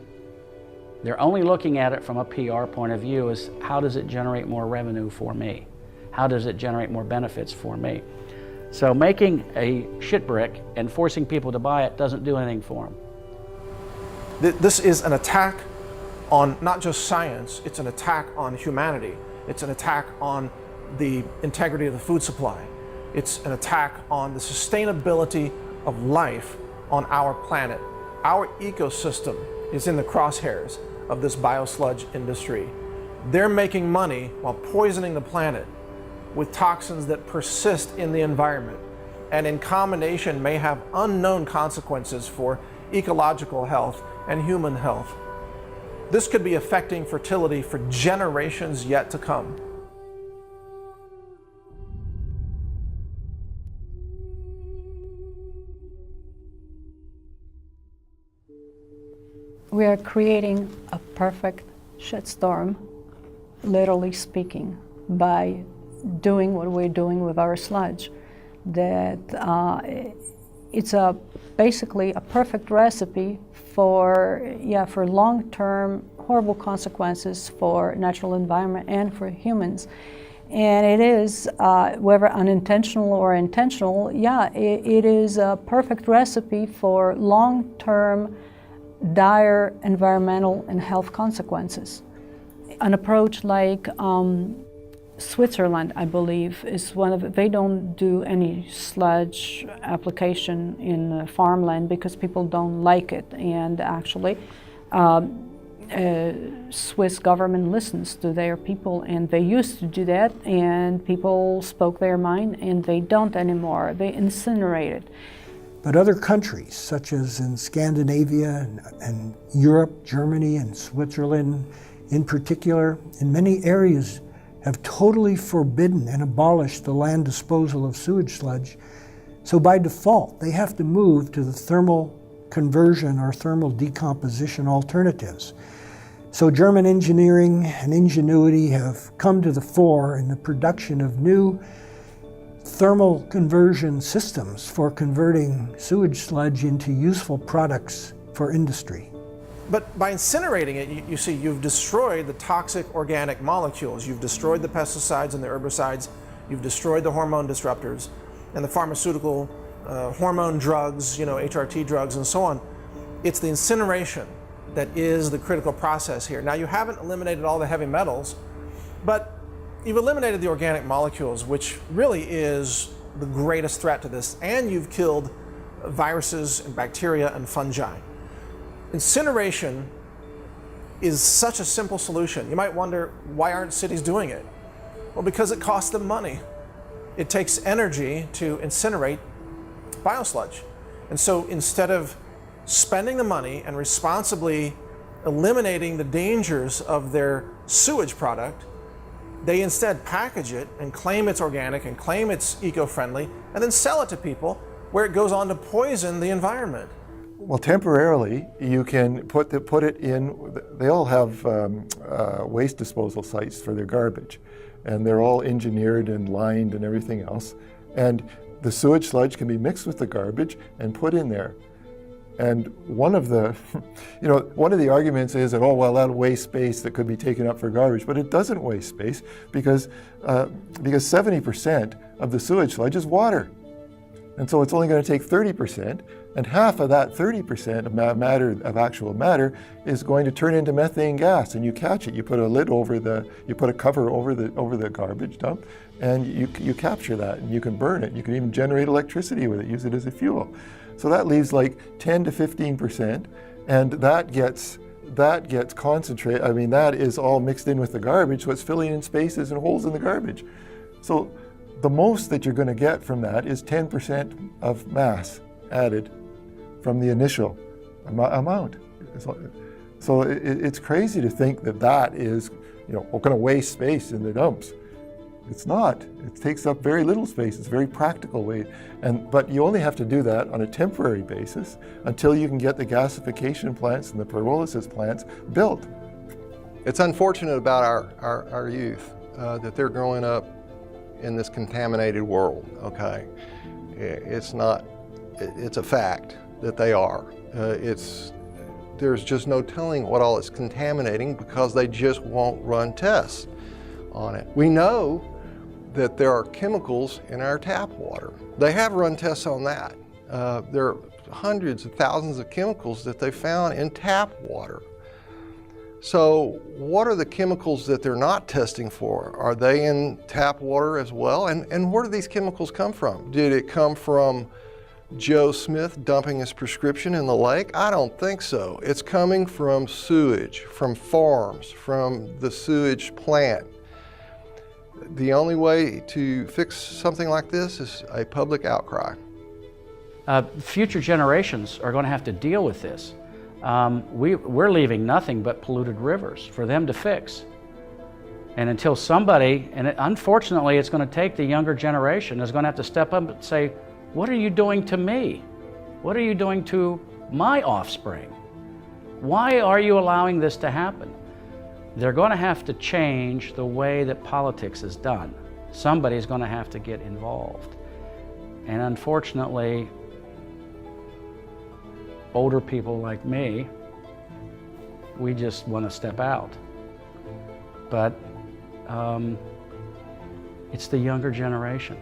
They're only looking at it from a PR point of view as how does it generate more revenue for me? How does it generate more benefits for me? So making a shit brick and forcing people to buy it doesn't do anything for them. This is an attack on not just science, it's an attack on humanity. It's an attack on the integrity of the food supply. It's an attack on the sustainability of life on our planet. Our ecosystem is in the crosshairs of this biosludge industry. They're making money while poisoning the planet with toxins that persist in the environment and in combination may have unknown consequences for ecological health and human health. This could be affecting fertility for generations yet to come. We are creating a perfect shitstorm, literally speaking, by doing what we're doing with our sludge. That it's basically a perfect recipe for long-term horrible consequences for natural environment and for humans. And it is, whether unintentional or intentional, it is a perfect recipe for long-term dire environmental and health consequences. An approach like Switzerland, I believe, is one of, they don't do any sludge application in farmland because people don't like it. And actually, Swiss government listens to their people, and they used to do that, and people spoke their mind, and they don't anymore. They incinerate it. But other countries, such as in Scandinavia and Europe, Germany and Switzerland in particular, in many areas have totally forbidden and abolished the land disposal of sewage sludge. So by default, they have to move to the thermal conversion or thermal decomposition alternatives. So German engineering and ingenuity have come to the fore in the production of new thermal conversion systems for converting sewage sludge into useful products for industry. But by incinerating it, you see, you've destroyed the toxic organic molecules. You've destroyed the pesticides and the herbicides. You've destroyed the hormone disruptors and the pharmaceutical hormone drugs, HRT drugs and so on. It's the incineration that is the critical process here. Now, you haven't eliminated all the heavy metals, but you've eliminated the organic molecules, which really is the greatest threat to this, and you've killed viruses and bacteria and fungi. Incineration is such a simple solution. You might wonder, why aren't cities doing it? Well, because it costs them money. It takes energy to incinerate biosludge. And so instead of spending the money and responsibly eliminating the dangers of their sewage product, they instead package it and claim it's organic and claim it's eco-friendly and then sell it to people where it goes on to poison the environment. Well, temporarily, you can put it in, they all have waste disposal sites for their garbage, and they're all engineered and lined and everything else. And the sewage sludge can be mixed with the garbage and put in there. And one of the, one of the arguments is that, oh, well, that'll waste space that could be taken up for garbage, but it doesn't waste space because 70% of the sewage sludge is water. And so it's only going to take 30%, and half of that 30% of actual matter is going to turn into methane gas, and you catch it. You put a lid over you put a cover over the garbage dump, and you capture that, and you can burn it. You can even generate electricity with it, use it as a fuel. So that leaves like 10 to 15%, and that gets concentrated. I mean, that is all mixed in with the garbage, so it's filling in spaces and holes in the garbage. So the most that you're going to get from that is 10% of mass added from the initial amount. So it's crazy to think that is, we're going to waste space in the dumps. It's not. It takes up very little space. It's a very practical way. But you only have to do that on a temporary basis until you can get the gasification plants and the pyrolysis plants built. It's unfortunate about our youth that they're growing up in this contaminated world, okay? It's not, it's a fact that they are. There's just no telling what all it's contaminating because they just won't run tests on it. We know that there are chemicals in our tap water. They have run tests on that. There are hundreds of thousands of chemicals that they found in tap water. So what are the chemicals that they're not testing for? Are they in tap water as well? And where do these chemicals come from? Did it come from Joe Smith dumping his prescription in the lake? I don't think so. It's coming from sewage, from farms, from the sewage plant. The only way to fix something like this is a public outcry. Future generations are going to have to deal with this. We're leaving nothing but polluted rivers for them to fix. And until somebody, unfortunately it's going to take the younger generation, is going to have to step up and say, what are you doing to me? What are you doing to my offspring? Why are you allowing this to happen? They're going to have to change the way that politics is done. Somebody's going to have to get involved. And unfortunately, older people like me, we just want to step out. But it's the younger generation.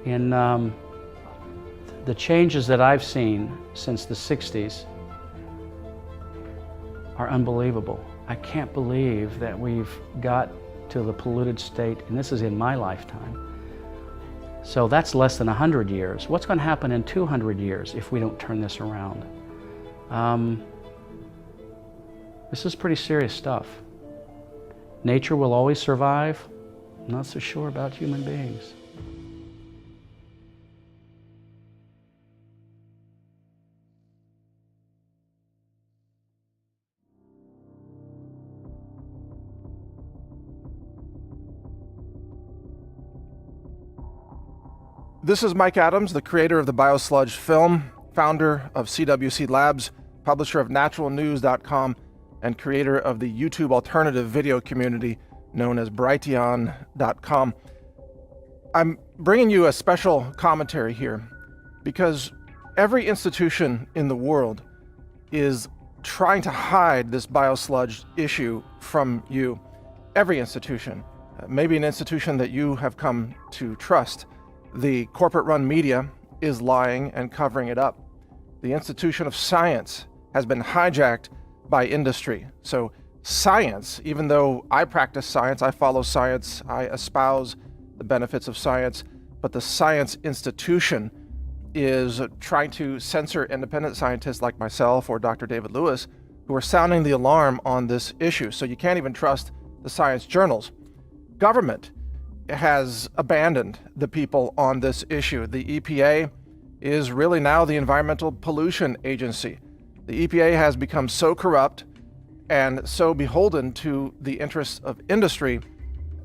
In the changes that I've seen since the 60s are unbelievable. I can't believe that we've got to the polluted state, and this is in my lifetime. So that's less than 100 years. What's going to happen in 200 years if we don't turn this around? This is pretty serious stuff. Nature will always survive. I'm not so sure about human beings. This is Mike Adams, the creator of the Biosludge film, founder of CWC Labs, publisher of naturalnews.com, and creator of the YouTube alternative video community known as Brighteon.com. I'm bringing you a special commentary here because every institution in the world is trying to hide this biosludge issue from you. Every institution, maybe an institution that you have come to trust. The corporate-run media is lying and covering it up. The institution of science has been hijacked by industry. So science, even though I practice science, I follow science, I espouse the benefits of science, but the science institution is trying to censor independent scientists like myself or Dr. David Lewis, who are sounding the alarm on this issue. So you can't even trust the science journals. Government has abandoned the people on this issue. The EPA is really now the Environmental Pollution Agency. The EPA has become so corrupt and so beholden to the interests of industry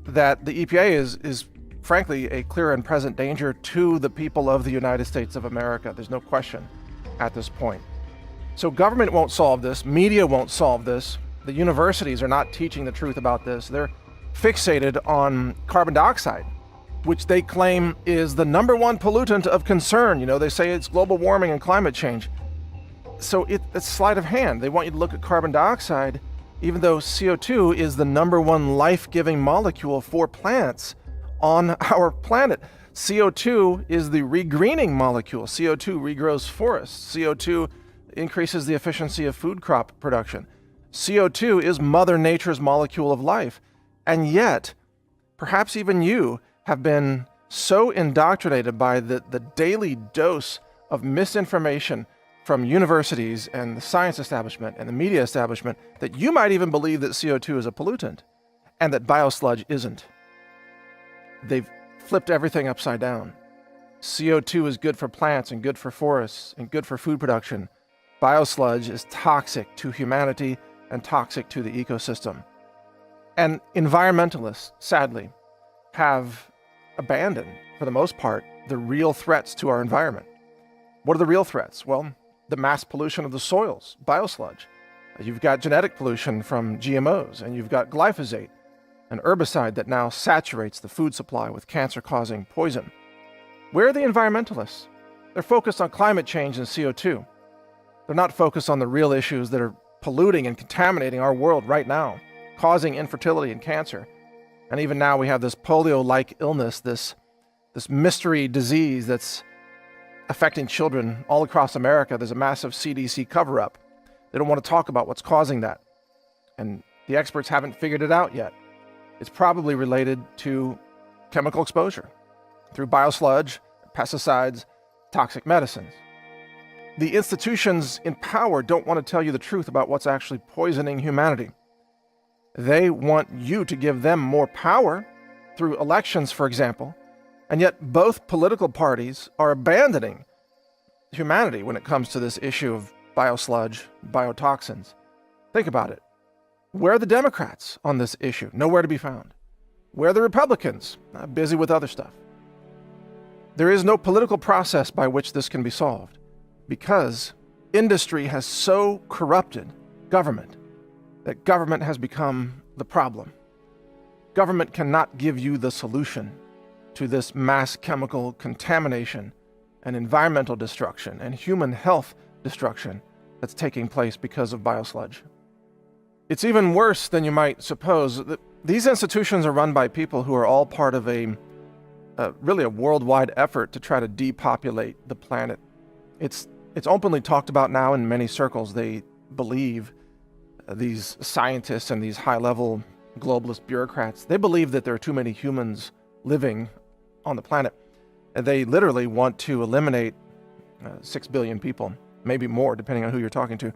that the EPA is frankly a clear and present danger to the people of the United States of America. There's no question at this point. So government won't solve this, media won't solve this, the universities are not teaching the truth about this. They're fixated on carbon dioxide, which they claim is the #1 pollutant of concern. You know, they say it's global warming and climate change. So it's sleight of hand. They want you to look at carbon dioxide, even though CO2 is the #1 life-giving molecule for plants on our planet. CO2 is the regreening molecule. CO2 regrows forests. CO2 increases the efficiency of food crop production. CO2 is Mother Nature's molecule of life. And yet, perhaps even you have been so indoctrinated by the daily dose of misinformation from universities and the science establishment and the media establishment that you might even believe that CO2 is a pollutant and that biosludge isn't. They've flipped everything upside down. CO2 is good for plants and good for forests and good for food production. Biosludge is toxic to humanity and toxic to the ecosystem. And environmentalists, sadly, have abandoned, for the most part, the real threats to our environment. What are the real threats? Well, the mass pollution of the soils, biosludge. You've got genetic pollution from GMOs, and you've got glyphosate, an herbicide that now saturates the food supply with cancer-causing poison. Where are the environmentalists? They're focused on climate change and CO2. They're not focused on the real issues that are polluting and contaminating our world right now, causing infertility and cancer. And even now we have this polio-like illness, this mystery disease that's affecting children all across America. There's a massive CDC cover-up. They don't want to talk about what's causing that. And the experts haven't figured it out yet. It's probably related to chemical exposure through biosludge, pesticides, toxic medicines. The institutions in power don't want to tell you the truth about what's actually poisoning humanity. They want you to give them more power through elections, for example, and yet both political parties are abandoning humanity when it comes to this issue of biosludge, biotoxins. Think about it. Where are the Democrats on this issue? Nowhere to be found. Where are the Republicans? Busy with other stuff. There is no political process by which this can be solved because industry has so corrupted government that government has become the problem. Government cannot give you the solution to this mass chemical contamination and environmental destruction and human health destruction that's taking place because of biosludge. It's even worse than you might suppose. These institutions are run by people who are all part of really a worldwide effort to try to depopulate the planet. It's openly talked about now in many circles. They believe, these scientists and these high-level globalist bureaucrats, they believe that there are too many humans living on the planet. And they literally want to eliminate 6 billion people, maybe more, depending on who you're talking to.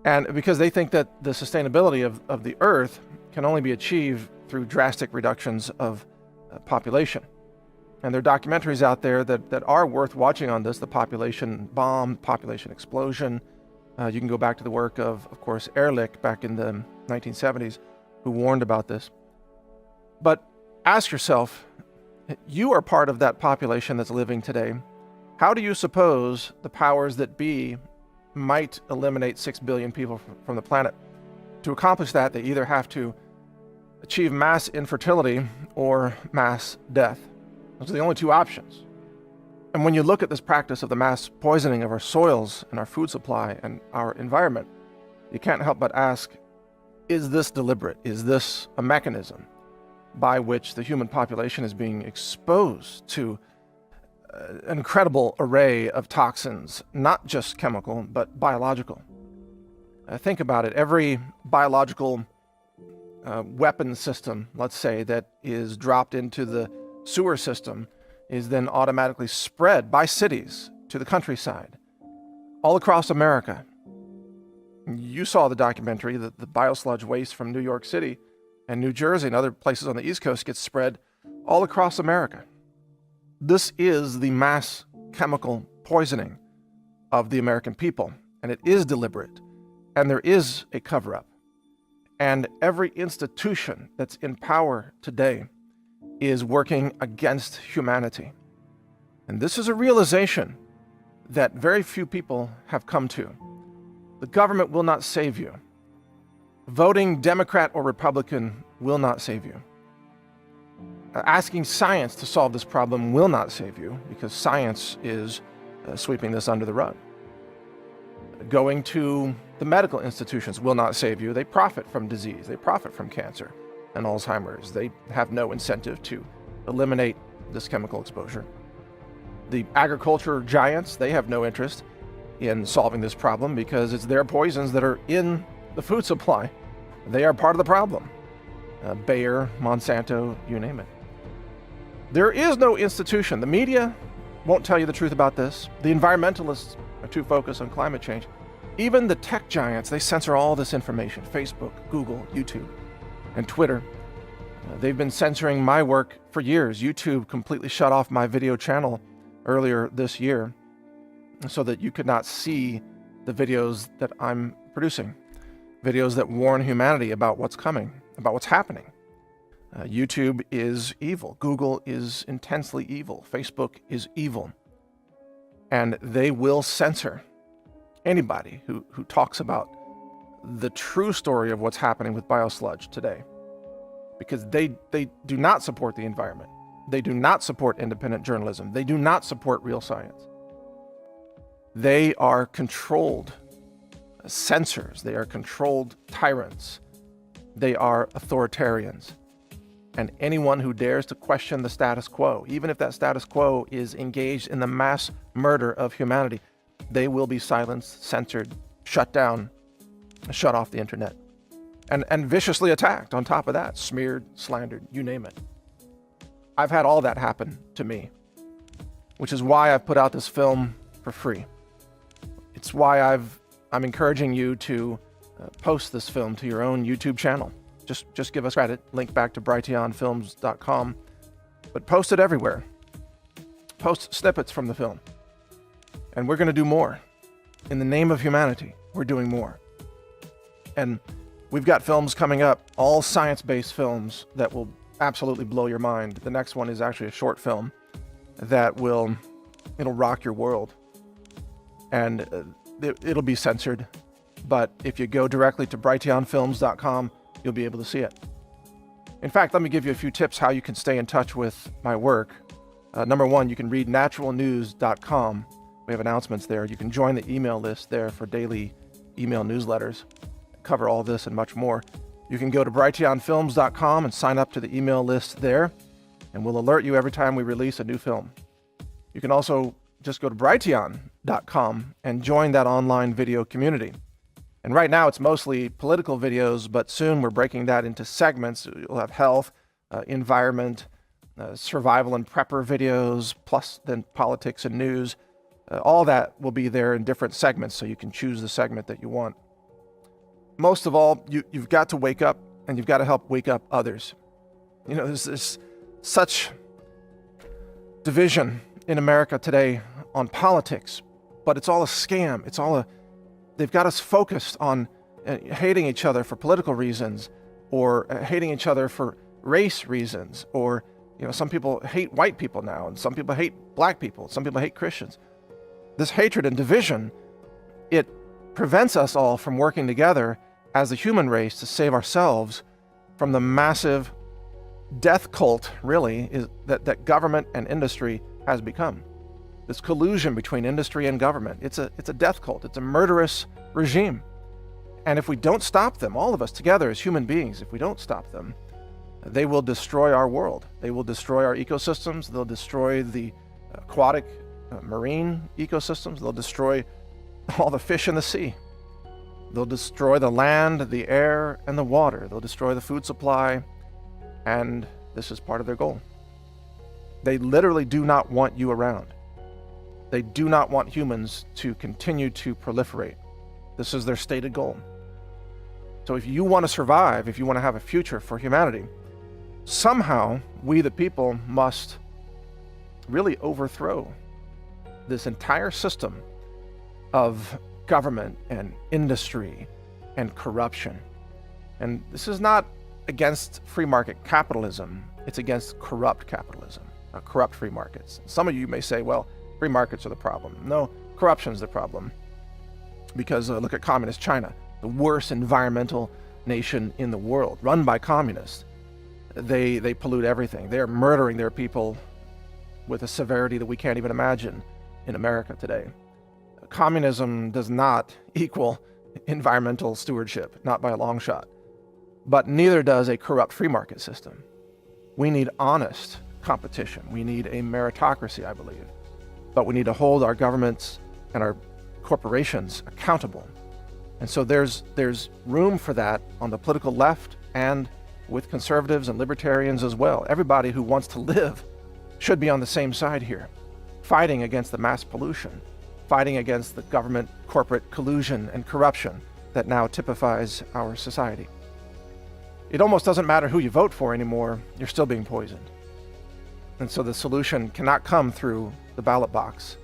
And because they think that the sustainability of the Earth can only be achieved through drastic reductions of population. And there are documentaries out there that are worth watching on this, the population bomb, population explosion. You can go back to the work of course, Ehrlich back in the 1970s, who warned about this. But ask yourself, you are part of that population that's living today. How do you suppose the powers that be might eliminate 6 billion people from the planet? To accomplish that, they either have to achieve mass infertility or mass death. Those are the only two options. And when you look at this practice of the mass poisoning of our soils and our food supply and our environment, you can't help but ask, is this deliberate? Is this a mechanism by which the human population is being exposed to an incredible array of toxins, not just chemical, but biological? Think about it. Every biological weapon system, let's say, that is dropped into the sewer system is then automatically spread by cities to the countryside, all across America. You saw the documentary that the biosludge waste from New York City and New Jersey and other places on the East Coast gets spread all across America. This is the mass chemical poisoning of the American people, and it is deliberate, and there is a cover-up. And every institution that's in power today is working against humanity. And this is a realization that very few people have come to. The government will not save you. Voting Democrat or Republican will not save you. Asking science to solve this problem will not save you, because science is sweeping this under the rug. Going to the medical institutions will not save you. They profit from disease. They profit from cancer and Alzheimer's. They have no incentive to eliminate this chemical exposure. The agriculture giants, they have no interest in solving this problem because it's their poisons that are in the food supply. They are part of the problem. Bayer, Monsanto, you name it. There is no institution. The media won't tell you the truth about this. The environmentalists are too focused on climate change. Even the tech giants, they censor all this information. Facebook, Google, YouTube, and Twitter. They've been censoring my work for years. YouTube completely shut off my video channel earlier this year so that you could not see the videos that I'm producing. Videos that warn humanity about what's coming, about what's happening. YouTube is evil. Google is intensely evil. Facebook is evil. And they will censor anybody who talks about the true story of what's happening with Biosludge today. Because they do not support the environment. They do not support independent journalism. They do not support real science. They are controlled censors. They are controlled tyrants. They are authoritarians. And anyone who dares to question the status quo, even if that status quo is engaged in the mass murder of humanity, they will be silenced, censored, shut down, shut off the internet. And viciously attacked on top of that, smeared, slandered, you name it. I've had all that happen to me, which is why I've put out this film for free. It's why I'm encouraging you to post this film to your own YouTube channel. Just give us credit, link back to brighteonfilms.com, but post it everywhere. Post snippets from the film. And we're going to do more. In the name of humanity, we're doing more. And we've got films coming up, all science-based films that will absolutely blow your mind. The next one is actually a short film that it'll rock your world. And it'll be censored. But if you go directly to brighteonfilms.com, you'll be able to see it. In fact, let me give you a few tips how you can stay in touch with my work. Number one, you can read naturalnews.com. We have announcements there. You can join the email list there for daily email newsletters. Cover all this and much more. You can go to brighteonfilms.com and sign up to the email list there, and we'll alert you every time we release a new film. You can also just go to brighteon.com and join that online video community. And right now it's mostly political videos, but soon we're breaking that into segments. You'll have health, environment, survival and prepper videos, plus then politics and news. All that will be there in different segments, so you can choose the segment that you want. Most of all, you've got to wake up, and you've got to help wake up others. You know, there's such division in America today on politics, but it's all a scam. They've got us focused on hating each other for political reasons, or hating each other for race reasons, or some people hate white people now, and some people hate black people, some people hate Christians. This hatred and division, it prevents us all from working together as a human race to save ourselves from the massive death cult, really, that government and industry has become. This collusion between industry and government, it's a death cult. It's a murderous regime. And if we don't stop them, all of us together as human beings, if we don't stop them, they will destroy our world. They will destroy our ecosystems. They'll destroy the aquatic marine ecosystems. They'll destroy all the fish in the sea. They'll destroy the land, the air, and the water. They'll destroy the food supply, and this is part of their goal. They literally do not want you around. They do not want humans to continue to proliferate. This is their stated goal. So if you want to survive, if you want to have a future for humanity, somehow we the people must really overthrow this entire system of government and industry and corruption. And this is not against free market capitalism, it's against corrupt capitalism, corrupt free markets. Some of you may say, well, free markets are the problem. No, corruption is the problem. Because look at communist China, the worst environmental nation in the world, run by communists. They pollute everything. They're murdering their people with a severity that we can't even imagine in America today. Communism does not equal environmental stewardship, not by a long shot. But neither does a corrupt free market system. We need honest competition. We need a meritocracy, I believe. But we need to hold our governments and our corporations accountable. And so there's room for that on the political left and with conservatives and libertarians as well. Everybody who wants to live should be on the same side here, fighting against the mass pollution, fighting against the government corporate collusion and corruption that now typifies our society. It almost doesn't matter who you vote for anymore, you're still being poisoned. And so the solution cannot come through the ballot box.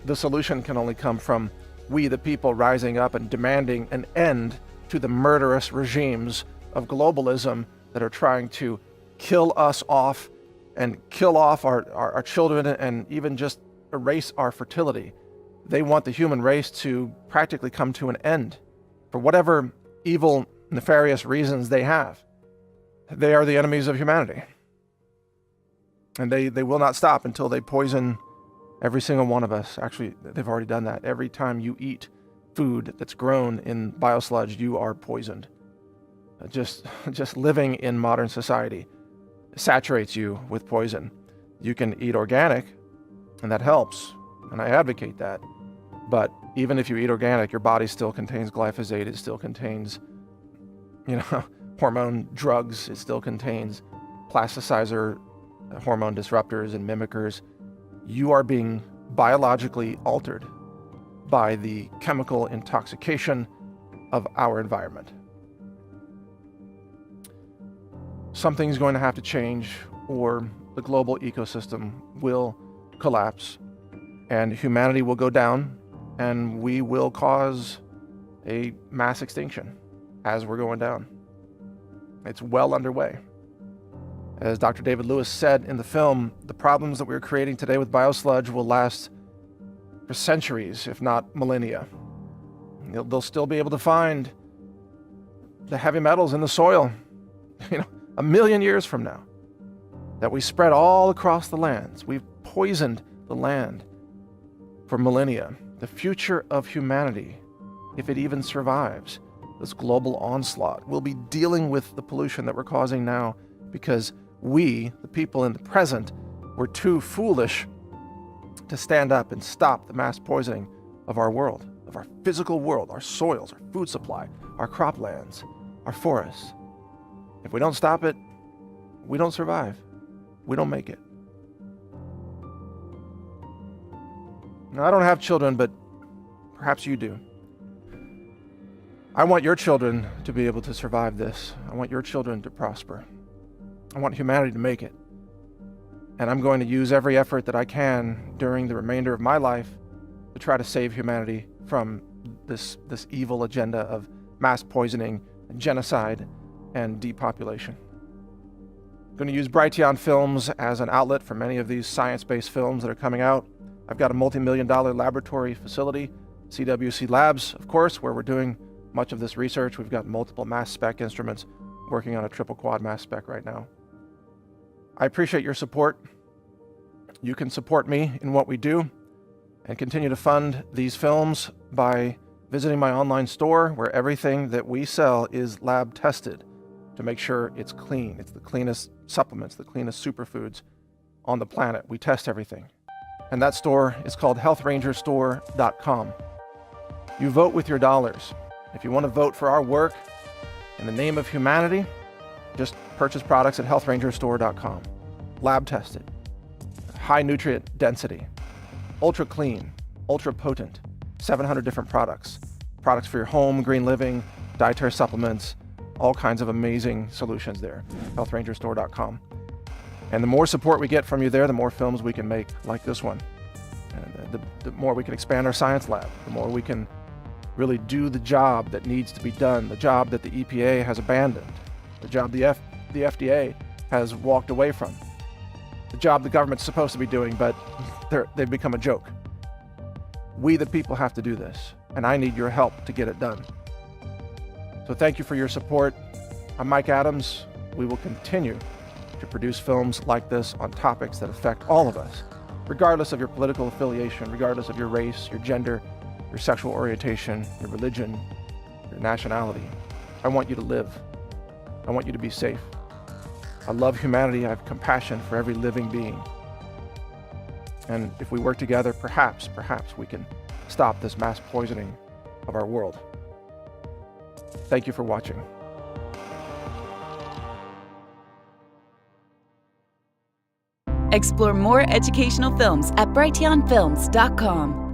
The solution can only come from we the people rising up and demanding an end to the murderous regimes of globalism that are trying to kill us off and kill off our children and even just erase our fertility. They want the human race to practically come to an end for whatever evil, nefarious reasons they have. They are the enemies of humanity. And they will not stop until they poison every single one of us. Actually, they've already done that. Every time you eat food that's grown in biosludge, you are poisoned. Just living in modern society saturates you with poison. You can eat organic, and that helps, and I advocate that. But even if you eat organic, your body still contains glyphosate. It still contains, hormone drugs. It still contains plasticizer, hormone disruptors, and mimickers. You are being biologically altered by the chemical intoxication of our environment. Something's going to have to change, or the global ecosystem will collapse, and humanity will go down, and we will cause a mass extinction as we're going down. It's well underway. As Dr. David Lewis said in the film, the problems that we're creating today with biosludge will last for centuries, if not millennia. They'll still be able to find the heavy metals in the soil, 1 million years from now, that we spread all across the lands. We've poisoned the land for millennia. The future of humanity, if it even survives this global onslaught, will be dealing with the pollution that we're causing now because we, the people in the present, were too foolish to stand up and stop the mass poisoning of our world, of our physical world, our soils, our food supply, our croplands, our forests. If we don't stop it, we don't survive. We don't make it. Now, I don't have children, but perhaps you do. I want your children to be able to survive this. I want your children to prosper. I want humanity to make it. And I'm going to use every effort that I can during the remainder of my life to try to save humanity from this evil agenda of mass poisoning, genocide, and depopulation. I'm going to use Brighteon Films as an outlet for many of these science-based films that are coming out. I've got a multi-million-dollar laboratory facility, CWC Labs, of course, where we're doing much of this research. We've got multiple mass spec instruments working on a triple quad mass spec right now. I appreciate your support. You can support me in what we do and continue to fund these films by visiting my online store, where everything that we sell is lab tested to make sure it's clean. It's the cleanest supplements, the cleanest superfoods on the planet. We test everything. And that store is called healthrangerstore.com. You vote with your dollars. If you want to vote for our work in the name of humanity, just purchase products at healthrangerstore.com. Lab tested, high nutrient density, ultra clean, ultra potent, 700 different products for your home, green living, dietary supplements, all kinds of amazing solutions there. healthrangerstore.com. And the more support we get from you there, the more films we can make like this one. And the more we can expand our science lab, the more we can really do the job that needs to be done, the job that the EPA has abandoned, the job the FDA has walked away from, the job the government's supposed to be doing, but they've become a joke. We, the people, have to do this, and I need your help to get it done. So thank you for your support. I'm Mike Adams. We will continue to produce films like this on topics that affect all of us, regardless of your political affiliation, regardless of your race, your gender, your sexual orientation, your religion, your nationality. I want you to live. I want you to be safe. I love humanity. I have compassion for every living being. And if we work together, perhaps we can stop this mass poisoning of our world. Thank you for watching. Explore more educational films at brighteonfilms.com.